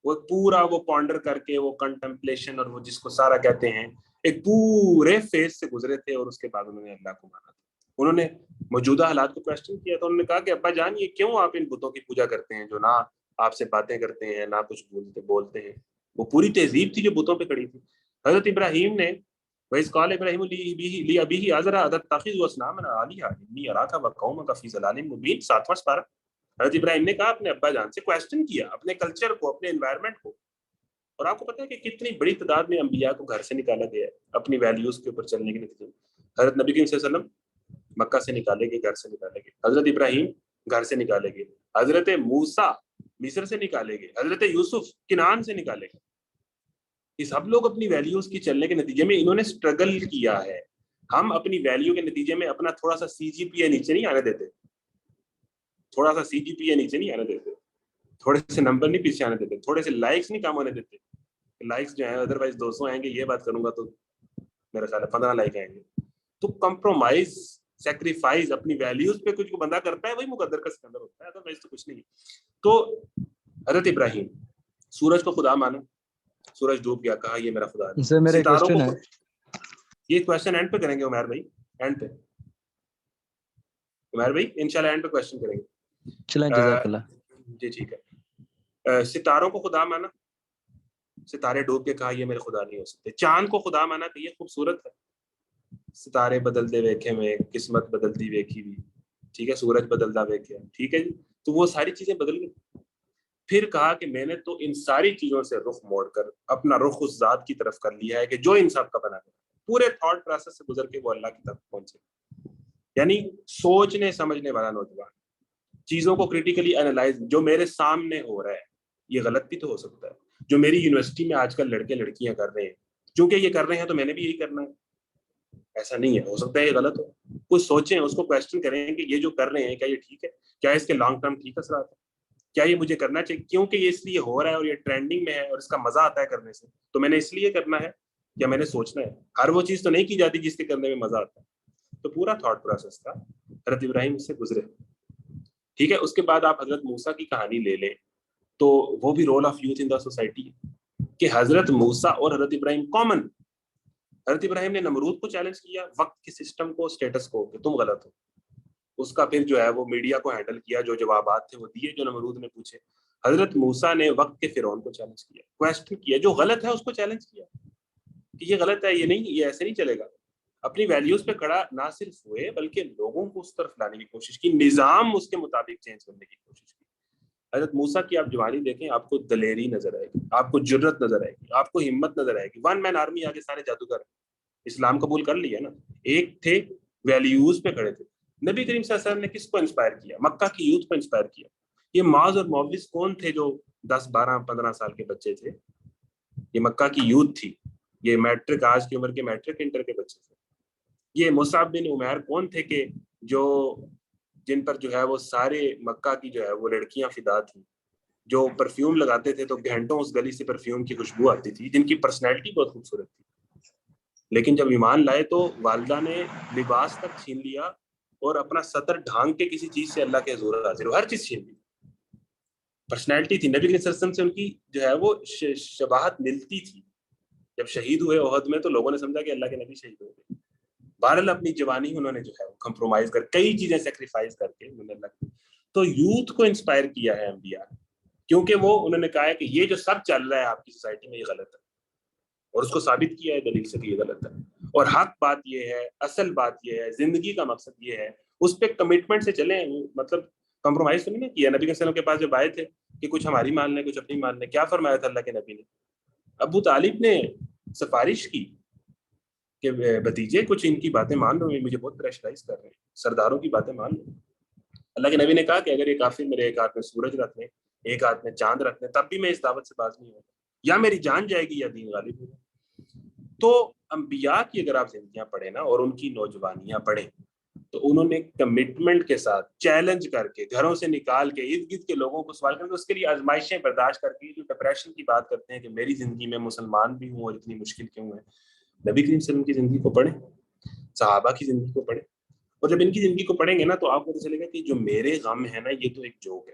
وہ پورا وہ پونڈر کر کے، وہ کنٹمپلیشن، اور وہ جس کو سارا کہتے ہیں، ایک پورے فیز سے گزرے تھے، اور اس کے بعد انہوں نے اللہ کو مانا تھا. انہوں نے موجودہ حالات کو کویسچن کیا تھا. انہوں نے کہا کہ ابا جان، یہ کیوں آپ ان بتوں کی پوجا کرتے ہیں جو نہ آپ سے باتیں کرتے ہیں، نہ کچھ بولتے ہیں. وہ پوری تہذیب تھی جو بتوں پہ کھڑی تھی. حضرت ابراہیم نے وَإِذْ قَالَ إِبْرَاهِيمُ لِأَبِيهِ آزَرَ أَتَتَّخِذُ أَصْنَامًا آلِهَةً إِنِّي أَرَاكَ وَقَوْمَكَ فِي ضَلَالٍ مُبِينٍ. 7واں پارہ. حضرت ابراہیم نے کہا اپنے ابا جان سے کویسچن کیا، اپنے کلچر کو، اپنے انوائرمنٹ کو، اور آپ کو پتا ہے کہ کتنی بڑی تعداد میں انبیاء کو گھر سے نکالا گیا ہے اپنی ویلیوز کے اوپر چلنے کے نتیجے میں. حضرت نبی کریم صلی اللہ علیہ وسلم مکہ سے نکالے گئے, گھر سے نکالے گئے. حضرت ابراہیم گھر سے نکالے گئے. حضرت موسیٰ مصر سے نکالے گئے. حضرت یوسف کنعان سے نکالے گئے. یہ سب لوگ اپنی ویلیوز کی چلنے کے نتیجے میں انہوں نے اسٹرگل کیا ہے. ہم اپنی ویلیو کے نتیجے میں اپنا تھوڑا سا سی جی پی اے نیچے نہیں آنے دیتے, تھوڑا سا سی جی پی اے نیچے نہیں آنے دیتے, تھوڑے سے نمبر نہیں پیچھے آنے دیتے, تھوڑے سے لائکس نہیں کام ہونے دیتے. لائکس جو ہیں ادروائز 200 آئیں گے, یہ بات کروں گا تو میرا خیال ہے 15 لائک آئیں گے. تو کمپرومائز سیکریفائز اپنی ویلیوز پہ کچھ بندہ کرتا ہے وہی مقدر کا سکندر ہوتا ہے, ادروائز تو کچھ نہیں. تو حضرت ابراہیم سورج کو خدا مانا, سورج ڈوب گیا, کہا یہ میرا خدا ہے. سر میرا ستاروں کوشچن کو, ہے, یہ کوشچن اینڈ پہ کریں گے عمیر بھائی, اینڈ پہ عمیر بھائی انشاءاللہ اینڈ پہ کوشچن کریں گے. چلیں جزاک اللہ. جی ٹھیک ہے. ستاروں کو خدا مانا, ستارے ڈوب کے کہا یہ میرے خدا نہیں ہو سکتے. چاند کو خدا مانا کہ یہ خوبصورت ہے, ستارے بدلتے ویکھے میں قسمت بدلتی ویکھی بھی, ٹھیک ہے, سورج بدلتا ویکھے, ٹھیک ہے جی. تو وہ ساری چیزیں بدل گئی. پھر کہا کہ میں نے تو ان ساری چیزوں سے رخ موڑ کر اپنا رخ اس ذات کی طرف کر لیا ہے کہ جو ان سب کا بنا ہے. پورے تھاٹ پروسیس سے گزر کے وہ اللہ کی طرف پہنچے. یعنی سوچنے سمجھنے والا نوجوان, چیزوں کو کریٹیکلی انالائز, جو میرے سامنے ہو رہا ہے یہ غلط بھی تو ہو سکتا ہے. جو میری یونیورسٹی میں آج کل لڑکے لڑکیاں کر رہے ہیں, چونکہ یہ کر رہے ہیں تو میں نے بھی یہی کرنا ہے, ایسا نہیں ہے, ہو سکتا ہے یہ غلط ہو. کچھ سوچیں, اس کو کویسچن کریں کہ یہ جو کر رہے ہیں کیا یہ ٹھیک ہے, کیا اس کے لانگ ٹرم ٹھیک اثرات ہے, کیا یہ مجھے کرنا چاہیے کیونکہ یہ اس لیے ہو رہا ہے اور یہ ٹرینڈنگ میں ہے اور اس کا مزہ آتا ہے کرنے سے, تو میں نے اس لیے کرنا ہے یا میں نے سوچنا ہے. ہر وہ چیز تو نہیں کی جاتی جس کے کرنے میں مزہ آتا ہے. تو پورا تھاٹ پروسیس تھا, حضرت ابراہیم اس سے گزرے, ٹھیک ہے. اس کے بعد آپ حضرت موسیٰ کی کہانی لے لیں تو وہ بھی role of youth in the society کہ حضرت موسیٰ اور حضرت ابراہیم کامن. حضرت ابراہیم نے نمرود کو چیلنج کیا, وقت کے سسٹم کو, اسٹیٹس کو, کہ تم غلط ہو. اس کا پھر جو ہے وہ میڈیا کو ہینڈل کیا, جو جوابات تھے وہ دیے جو نمرود نے پوچھے. حضرت موسیٰ نے وقت کے فرعون کو چیلنج کیا, کویسچن کیا, جو غلط ہے اس کو چیلنج کیا کہ یہ غلط ہے, یہ نہیں, یہ ایسے نہیں چلے گا. اپنی ویلیوز پہ کھڑا نہ صرف ہوئے بلکہ لوگوں کو اس طرف لانے کی کوشش کی, نظام اس کے مطابق چینج کرنے کی کوشش کی. حضرت موسیٰ کی آپ جوانی دیکھیں, آپ کو دلیری نظر آئے گی, آپ کو جرت نظر آئے گی, آپ کو ہمت نظر آئے گی. 1 مین آرمی آگے سارے جادوگر اسلام قبول کر لیا نا, ایک تھے ویلیوز پہ کھڑے تھے. نبی کریم صلی اللہ علیہ وسلم نے کس کو انسپائر کیا؟ مکہ کی یوتھ کو انسپائر کیا. یہ معاذ اور معوذ کون تھے جو 10 12 15 سال کے بچے تھے؟ یہ مکہ کی یوتھ تھی. یہ میٹرک, آج کی عمر کے میٹرک انٹر کے بچے تھے. یہ مصعب بن عمیر کون تھے کہ جو جن پر جو ہے وہ سارے مکہ کی جو ہے وہ لڑکیاں فدا تھیں, جو پرفیوم لگاتے تھے تو گھنٹوں اس گلی سے پرفیوم کی خوشبو آتی تھی, جن کی پرسنالٹی بہت خوبصورت تھی. لیکن جب ایمان لائے تو والدہ نے لباس تک چھین لیا اور اپنا سطر ڈھانگ کے کسی چیز سے اللہ کے حضور حاضر ہو, ہر چیز چھین لی. پرسنالٹی تھی نبی صلی اللہ علیہ وسلم سے, ان کی جو ہے وہ شباہت ملتی تھی. جب شہید ہوئے احد میں تو لوگوں نے سمجھا کہ اللہ کے نبی شہید ہو گئے. بہرحال اپنی جوانی انہوں نے جو ہے کمپرومائز کر کئی چیزیں سیکریفائز کر کے انہوں نے اللہ. تو یوتھ کو انسپائر کیا ہے انبیاء, کیونکہ وہ انہوں نے کہا ہے کہ یہ جو سب چل رہا ہے آپ کی سوسائٹی میں یہ غلط ہے, اور اس کو ثابت کیا ہے دلیل سے کہ یہ غلط ہے. اور حق بات یہ ہے, اصل بات یہ ہے, زندگی کا مقصد یہ ہے, اس پہ کمٹمنٹ سے چلیں. مطلب کمپرومائز تو نہیں نا کیا. نبی صلی اللہ علیہ وسلم کے پاس جب آئے تھے کہ کچھ ہماری مان لیں کچھ اپنی مان لیں, کیا فرمایا تھا اللہ کے نبی نے؟ ابو طالب نے سفارش کی کہ بھتیجے کچھ ان کی باتیں مان لو, مجھے بہت پریشرائز کر رہے ہیں, سرداروں کی باتیں مان لو. اللہ کے نبی نے کہا کہ اگر یہ کافر میرے ایک ہاتھ میں سورج رکھ لیں, ایک ہاتھ میں چاند رکھ لیں, تب بھی میں اس دعوت سے باز نہیں ہوں, یا میری جان جائے گی یا دین غالب ہوگا. تو انبیاء کی اگر آپ زندگیاں پڑھیں نا اور ان کی نوجوانیاں پڑھیں تو انہوں نے کمٹمنٹ کے ساتھ چیلنج کر کے, گھروں سے نکال کے, ارد گرد کے لوگوں کو سوال کر کے, اس کے لیے آزمائشیں برداشت کر کے, جو ڈپریشن کی بات کرتے ہیں کہ میری زندگی میں مسلمان بھی ہوں اور اتنی مشکل کیوں ہے. نبی کریم صلی اللہ علیہ وسلم کی زندگی کو پڑھیں, صحابہ کی زندگی کو پڑھیں, اور جب ان کی زندگی کو پڑھیں گے نا تو آپ کو پتہ چلے گا کہ جو میرے غم ہے نا یہ تو ایک جوک ہے,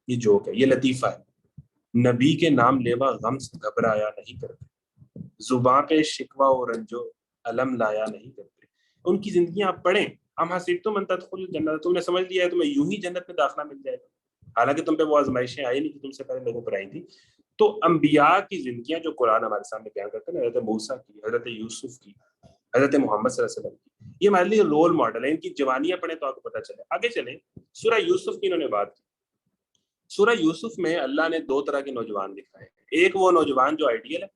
یہ جوک ہے, یہ لطیفہ ہے. نبی کے نام لیوا غم سے گھبرایا نہیں کرتے, زباں پہ شکوہ اور رنجو علم لایا نہیں کرتے. ان کی زندگیاں آپ پڑھیں. ام حسبتم ان تدخلوا الجنہ, تم نے سمجھ لیا ہے تمہیں یوں ہی جنت میں داخلہ مل جائے گا, حالانکہ تم پہ وہ آزمائشیں آئی نہیں کہ تم سے پہلے لوگوں پر آئی تھی. تو انبیاء کی زندگیاں جو قرآن ہمارے سامنے بیان کرتے ہیں, حضرت موسیٰ کی, حضرت یوسف کی, حضرت محمد صلی اللہ علیہ وسلم کی, یہ ہمارے لیے رول ماڈل ہے. ان کی جوانیاں پڑھیں تو آپ کو پتہ چلے. آگے چلیں, سورہ یوسف کی انہوں نے بات کی. سورہ یوسف میں اللہ نے دو طرح کے نوجوان دکھائے ہیں, ایک وہ نوجوان جو آئیڈیل ہے,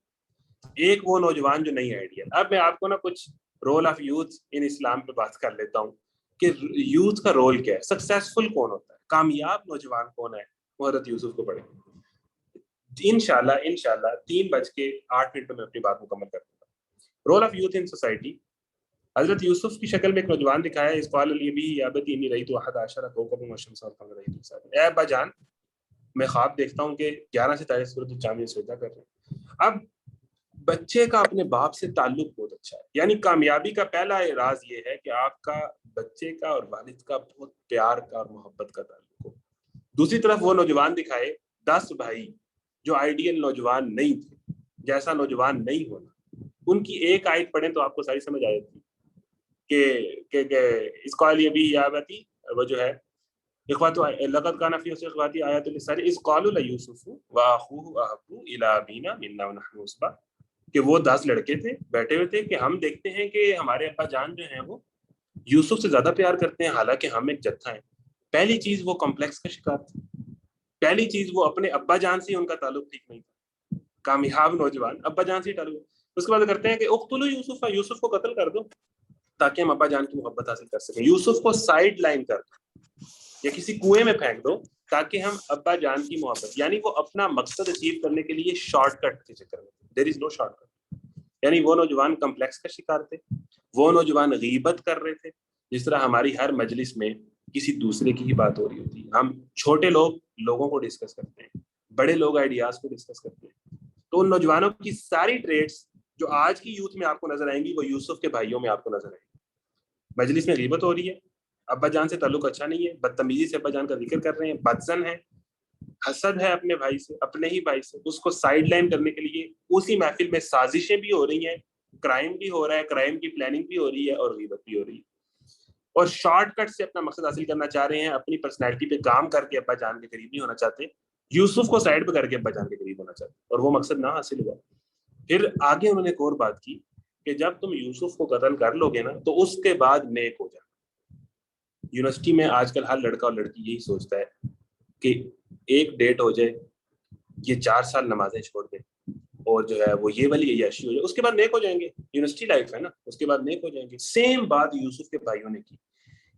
ایک وہ نوجوان جو نہیں آئیڈیل. اب میں آپ کو نا کچھ رول آف یوتھ ان اسلام پہ بات کر لیتا ہوں کہ یوتھ کا رول کیا ہے, سکسیسفل کون ہوتا ہے, کامیاب نوجوان کون ہے. وہ حضرت یوسف کو پڑھیں انشاءاللہ 3:08 میں اپنی بات مکمل کر دوں گا. Role of youth in society. حضرت یوسف کی شکل میں ایک نوجوان دکھایا ہے, اس قال لی بھی یا ابتی انی رأیت 11 کوکبا والشمس والقمر رأیتهم ساجدین. اے ابا جان میں خواب دیکھتا ہوں کہ 11 ستارے سورج چاند میں سجدہ کر رہے ہیں. اب بچے کا اپنے باپ سے تعلق بہت اچھا ہے, یعنی کامیابی کا پہلا راز یہ ہے کہ آپ کا بچے کا اور والد کا بہت پیار کا اور محبت کا تعلق ہو. دوسری طرف وہ نوجوان دکھائے 10 بھائی جو آئیڈیل نوجوان نہیں تھے, جیسا نوجوان نہیں ہونا. ان کی ایک آیت پڑھیں تو آپ کو ساری سمجھ آئے گی کہ اس قال یہ بھی یابتی, وہ جو ہے اخوات لقد کان فی اخواتی آیات للسائل اذ قالوا لیوسف واخوه احب الی ابینا منا ونحن عصبہ, کہ وہ 10 لڑکے تھے بیٹھے ہوئے تھے کہ ہم دیکھتے ہیں کہ ہمارے ابا جان جو ہیں وہ یوسف سے زیادہ پیار کرتے ہیں حالانکہ ہم ایک جتھا ہیں. پہلی چیز وہ کمپلیکس کا شکار تھے, پہلی چیز وہ اپنے ابا جان سے ان کا تعلق ٹھیک نہیں تھا. کامیاب نوجوان ابا جان سے تعلق. اس کے بعد کرتے ہیں کہ اقتلوا یوسف, یوسف کو قتل کر دو تاکہ ہم ابا جان کی محبت حاصل کر سکیں. یوسف کو سائیڈ لائن کر دو یا کسی کنویں میں پھینک دو تاکہ ہم ابا جان کی محبت, یعنی وہ اپنا مقصد اچیو کرنے کے لیے شارٹ کٹ کے چکر میں. دیر از نو شارٹ کٹ. یعنی وہ نوجوان کمپلیکس کا شکار تھے, وہ نوجوان غیبت کر رہے تھے. جس طرح ہماری ہر مجلس میں کسی دوسرے کی ہی بات ہو رہی ہوتی ہے, ہم چھوٹے لوگوں کو ڈسکس کرتے ہیں, بڑے لوگ آئیڈیاز کو ڈسکس کرتے ہیں. تو ان نوجوانوں کی ساری ٹریٹس جو آج کی یوتھ میں آپ کو نظر آئیں گی وہ یوسف کے بھائیوں میں آپ کو نظر آئیں گی. مجلس میں غیبت ہو رہی ہے, ابا جان سے تعلق اچھا نہیں ہے, بدتمیزی سے ابا جان کا ذکر کر رہے ہیں, بدزن ہے, حسد ہے اپنے بھائی سے, اپنے ہی بھائی سے. اس کو سائیڈ لائن کرنے کے لیے اسی محفل میں سازشیں بھی ہو رہی ہیں, کرائم بھی ہو رہا ہے, کرائم کی پلاننگ بھی ہو رہی ہے اور غیبت بھی ہو رہی ہے. اور شارٹ کٹ سے اپنا مقصد حاصل کرنا چاہ رہے ہیں, اپنی پرسنالٹی پہ کام کر کے ابا جان کے قریب نہیں ہونا چاہتے, یوسف کو سائیڈ پہ کر کے ابا جان کے قریب ہونا چاہتے, اور وہ مقصد نہ حاصل ہوا. پھر آگے انہوں نے ایک اور بات کی کہ جب تم یوسف کو قتل کر لو گے نا تو اس کے بعد نیک ہو جانا. یونیورسٹی میں آج کل ہر لڑکا اور لڑکی یہی سوچتا ہے کہ ایک ڈیٹ ہو جائے, یہ 4 سال نمازیں چھوڑ دیں اور جو ہے وہ یہ والی عیاشی ہو جائے, اس کے بعد نیک ہو جائیں گے. یونیورسٹی لائف ہے نا, اس کے بعد نیک ہو جائیں گے. سیم بات یوسف کے بھائیوں نے کی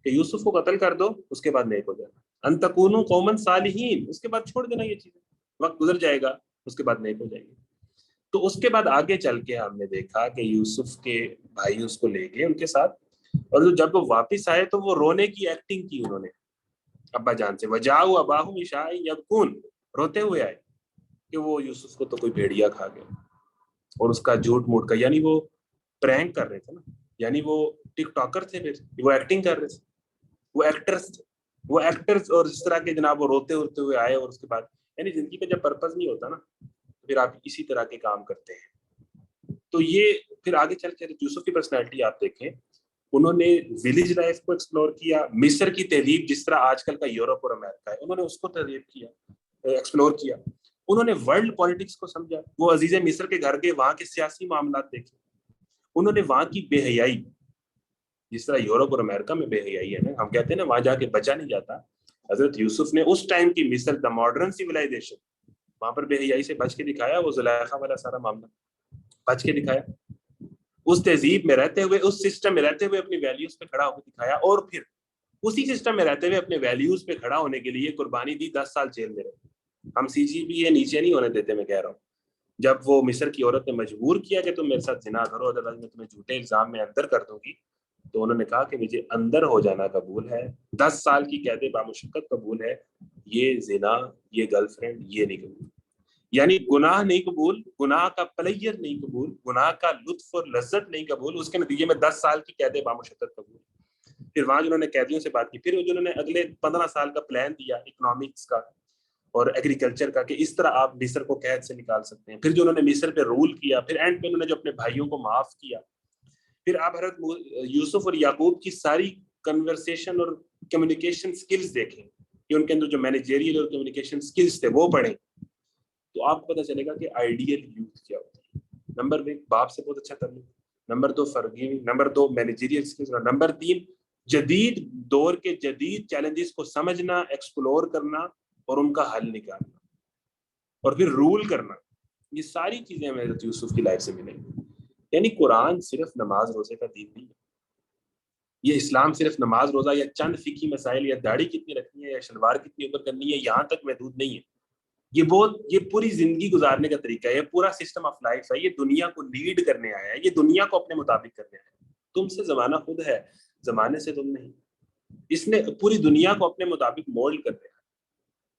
کہ یوسف کو قتل کر دو اس کے بعد نیک ہو جانا, ان تکونوا قوما صالحین, اس کے بعد چھوڑ دینا یہ چیزیں, وقت گزر جائے گا اس کے بعد نیک ہو جائیں گے. تو اس کے بعد آگے چل کے ہم نے دیکھا کہ یوسف کے بھائی اس کو لے گئے ان کے ساتھ, اور جب وہ واپس آئے تو وہ رونے کی ایکٹنگ کی انہوں نے ابا جان سے. وجاؤ اباہم عشاء یبکون, روتے ہوئے آئے کہ وہ یوسف کو تو کوئی بھیڑیا کھا گیا, اور اس کا جھوٹ موٹ کا, یعنی وہ پرینک کر رہے تھے نا, یعنی وہ ٹک ٹاکر تھے, پھر وہ ایکٹنگ کر رہے تھے, وہ ایکٹرز تھے, وہ ایکٹرز. اور اس طرح کے جناب وہ روتے ہوئے آئے, اور اس کے بعد یعنی زندگی کا جب پرپز نہیں ہوتا نا پھر آپ اسی طرح کے کام کرتے ہیں. تو یہ پھر آگے چل کے یوسف کی پرسنالٹی آپ دیکھیں, انہوں نے ولیج لائف کو ایکسپلور کیا, مصر کی تہذیب جس طرح آج کل کا یورپ اور امریکہ ہے انہوں نے اس کو تہذیب کیا, ایکسپلور کیا. انہوں نے ورلڈ پالیٹکس کو سمجھا, وہ عزیز مصر کے گھر کے وہاں کے سیاسی معاملات دیکھے. انہوں نے وہاں کی بے حیائی, جس طرح یورپ اور امریکہ میں بے حیائی ہے نا, ہم کہتے ہیں نا وہاں جا کے بچا نہیں جاتا, حضرت یوسف نے اس ٹائم کی مصر, دا ماڈرن سیولائزیشن, وہاں پر بے حیائی سے بچ کے دکھایا. وہ زلیخا والا سارا معاملہ بچ کے دکھایا, اس تہذیب میں رہتے ہوئے, اس سسٹم میں رہتے ہوئے اپنی ویلیوز پہ کھڑا ہو کے دکھایا, اور پھر اسی سسٹم میں رہتے ہوئے اپنے ویلیوز پہ کھڑا ہونے کے لیے قربانی دی. 10 سال جیل میں رہے. ہم سی جی بھی یہ نیچے نہیں ہونے دیتے, میں کہہ رہا ہوں. جب وہ مصر کی عورت نے مجبور کیا کہ تم میرے ساتھ زنا کرو, ادروائز میں تمہیں جھوٹے الزام میں اندر کر دوں گی, تو انہوں نے کہا کہ مجھے اندر ہو جانا قبول ہے, 10 سال کی قید بامشقت قبول ہے, یہ زنا, یہ گرل فرینڈ, یہ نہیں قبول. یعنی گناہ نہیں قبول, گناہ کا پلیئر نہیں قبول, گناہ کا لطف اور لذت نہیں قبول, اس کے نتیجے میں 10 سال کی قید بامشقت قبول. پھر وہاں جنہوں نے قیدیوں سے بات کی, پھر جنہوں نے اگلے 15 سال کا پلان دیا اکنامکس کا اور ایگریکلچر کا کہ اس طرح آپ مصر کو قید سے نکال سکتے ہیں. پھر جو انہوں نے مصر پہ رول کیا, پھر اینڈ پہ انہوں نے جو اپنے بھائیوں کو معاف کیا. پھر آپ حضرت یوسف اور یعقوب کی ساری کنورسیشن اور کمیونیکیشن سکلز دیکھیں کہ ان کے اندر جو مینیجریل اور کمیونیکیشن سکلز تھے وہ پڑھیں, تو آپ کو پتہ چلے گا کہ آئیڈیل یوتھ کیا ہوتی ہے. نمبر 1 باپ سے بہت اچھا تعلق, نمبر 2 فرگیونگ, نمبر 2 مینیجریل سکلز, اور نمبر 3 جدید دور کے جدید چیلنجز کو سمجھنا, ایکسپلور کرنا اور ان کا حل نکالنا اور پھر رول کرنا، یہ ساری چیزیں ہمیں حضرت یوسف کی لائف سے ملیں گی. یعنی قرآن صرف نماز روزے کا دین نہیں ہے، یہ اسلام صرف نماز روزہ یا چند فقہی مسائل یا داڑھی کتنی رکھنی ہے یا شلوار کتنی اوپر کرنی ہے یہاں تک محدود نہیں ہے. یہ پوری زندگی گزارنے کا طریقہ ہے، یہ پورا سسٹم آف لائف ہے، یہ دنیا کو لیڈ کرنے آیا ہے، یہ دنیا کو اپنے مطابق کرنے آیا ہے. تم سے زمانہ خود ہے، زمانے سے تم نہیں. اس نے پوری دنیا کو اپنے مطابق مولڈ کر دیا.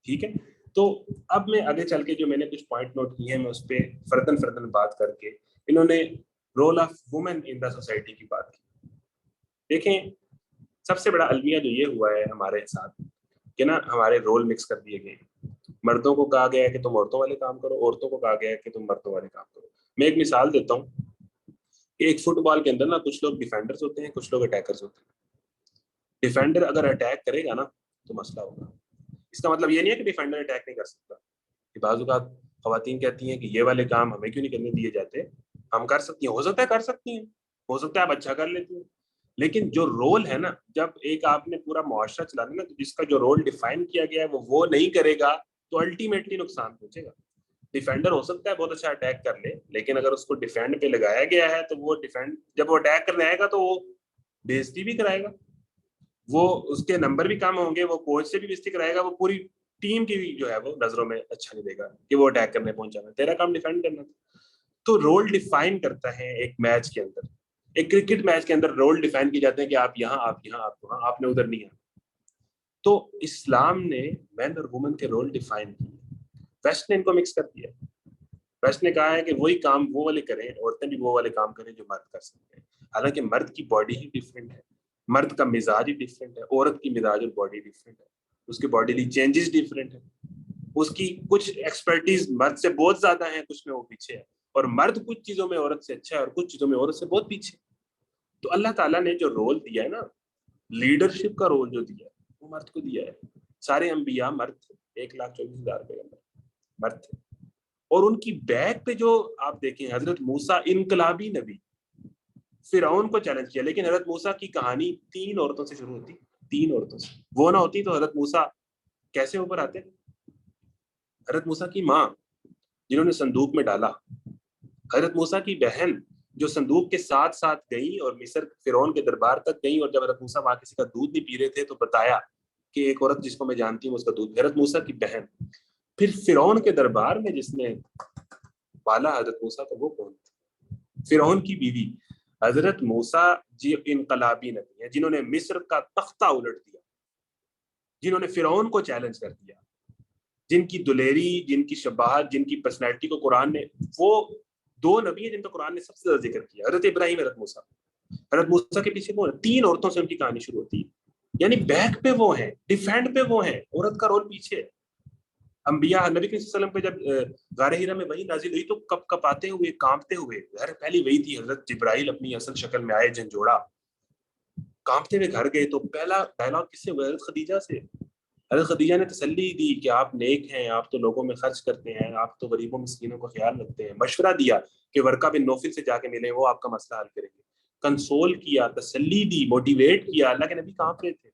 ٹھیک ہے، تو اب میں آگے چل کے جو میں نے کچھ پوائنٹ نوٹ کیے ہیں میں اس پہ فردن بات کر کے، انہوں نے role of women in the society کی بات کی. دیکھیں سب سے بڑا المیہ جو یہ ہوا ہے ہمارے ساتھ کہ نا ہمارے رول مکس کر دیے گئے. مردوں کو کہا گیا ہے کہ تم عورتوں والے کام کرو، عورتوں کو کہا گیا ہے کہ تم مردوں والے کام کرو. میں ایک مثال دیتا ہوں کہ ایک فٹ بال کے اندر نا کچھ لوگ ڈیفینڈرز ہوتے ہیں، کچھ لوگ اٹیکرز ہوتے ہیں. ڈیفینڈر اگر اٹیک کرے گا نا تو مسئلہ ہوگا. اس کا مطلب یہ نہیں ہے کہ ڈیفینڈر اٹیک نہیں کر سکتا. کہ بعض اوقات خواتین کہتی ہیں کہ یہ والے کام ہمیں کیوں نہیں کرنے دیے جاتے، ہم کر سکتی ہیں. ہو سکتا ہے کر سکتی ہیں، ہو سکتا ہے آپ اچھا کر لیتی ہیں، لیکن جو رول ہے نا، جب ایک آپ نے پورا معاشرہ چلانا نا تو جس کا جو رول ڈیفائن کیا گیا ہے وہ نہیں کرے گا تو الٹیمیٹلی نقصان پہنچے گا. ڈیفینڈر ہو سکتا ہے بہت اچھا اٹیک کر لے، لیکن اگر اس کو ڈیفینڈ پہ لگایا گیا ہے تو وہ ڈیفینڈ جب وہ اٹیک کرنے آئے گا تو وہ بےزتی بھی کرائے گا، وہ اس کے نمبر بھی کم ہوں گے، وہ کوچ سے بھی بےزتی کرائے گا، وہ پوری ٹیم کی بھی جو ہے وہ نظروں میں اچھا نہیں دے گا کہ وہ اٹیک کرنے پہنچا ہے. تیرا کام ڈیفینڈ کرنا تھا. تو رول ڈیفائن کرتا ہے ایک میچ کے اندر، ایک کرکٹ میچ کے اندر رول ڈیفائن کیے جاتے ہیں کہ آپ یہاں، آپ یہاں، آپ وہاں، آپ نے ادھر نہیں آنا. تو اسلام نے مین اور وومن کے رول ڈیفائن کیے. ویسٹ نے ان کو مکس کر دیا. ویسٹ نے کہا ہے کہ وہی کام وہ والے کریں، عورتیں بھی وہ والے کام کریں جو مرد کر سکتے ہیں. حالانکہ مرد کی باڈی ہی ڈفرینٹ ہے، مرد کا مزاج ہی ڈفرینٹ ہے، عورت کی مزاج اور باڈی ڈفرینٹ ہے، اس کے باڈیلی چینجز ڈفرینٹ ہیں، اس کی کچھ ایکسپرٹیز مرد سے بہت زیادہ ہیں، کچھ میں وہ پیچھے ہے، اور مرد کچھ چیزوں میں عورت سے اچھا ہے اور کچھ چیزوں میں عورت سے بہت پیچھے. تو اللہ تعالیٰ نے جو رول دیا ہے نا، لیڈرشپ کا رول جو دیا ہے وہ مرد کو دیا ہے. سارے انبیاء مرد تھے، 1,24,000 پیغمبر مرد تھے. اور ان کی بیک پہ جو آپ دیکھیں حضرت موسیٰ انقلابی نبی، فرعون کو چیلنج کیا، لیکن حضرت موسیٰ کی کہانی 3 عورتوں سے شروع ہوتی، 3 عورتوں سے. وہ نہ ہوتی تو حضرت موسیٰ کیسے اوپر آتے؟ حضرت موسیٰ کی ماں جنہوں نے صندوق میں ڈالا، حضرت موسیٰ کی بہن جو صندوق کے ساتھ ساتھ گئی اور مصر فرعون کے دربار تک گئی، اور جب حضرت موسیٰ وہاں کسی کا دودھ نہیں پی رہے تھے تو بتایا کہ ایک عورت جس کو میں جانتی ہوں اس کا دودھ، حضرت موسیٰ کی بہن. پھر فرعون کے دربار میں جس نے پالا حضرت موسیٰ کو وہ کون تھی؟ فرعون کی بیوی. حضرت موسیٰ جی انقلابی نبی ہیں جنہوں نے مصر کا تختہ الٹ دیا، جنہوں نے فرعون کو چیلنج کر دیا، جن کی دلیری، جن کی شباہت، جن کی پرسنالٹی کو قرآن نے، وہ 2 نبی ہیں جن کا قرآن نے سب سے زیادہ ذکر کیا، حضرت ابراہیم، حضرت موسیٰ. حضرت موسیٰ کے پیچھے کون ہے؟ 3 عورتوں سے ان کی کہانی شروع ہوتی ہے. یعنی بیک پہ وہ ہیں، ڈیفینڈ پہ وہ ہیں، عورت کا رول پیچھے ہے. انبیاء نبی صلی اللہ علیہ وسلم پہ جب غار حرا میں وحی نازل ہوئی تو کپ کپاتے ہوئے، کانپتے ہوئے، گھر پہلی وہی تھی، حضرت جبرائیل اپنی اصل شکل میں آئے، جھنجھوڑا، کانپتے ہوئے گھر گئے. تو پہلا ڈائلاگ کس سے ہوا؟ حضرت خدیجہ سے. حضرت خدیجہ نے تسلی دی کہ آپ نیک ہیں، آپ تو لوگوں میں خرچ کرتے ہیں، آپ تو غریبوں مسکینوں کا خیال رکھتے ہیں. مشورہ دیا کہ ورقہ بن نوفل سے جا کے ملیں، وہ آپ کا مسئلہ حل کریں گے. کنسول کیا، تسلی دی، موٹیویٹ کیا. اللہ کے نبی کانپ رہے تھے.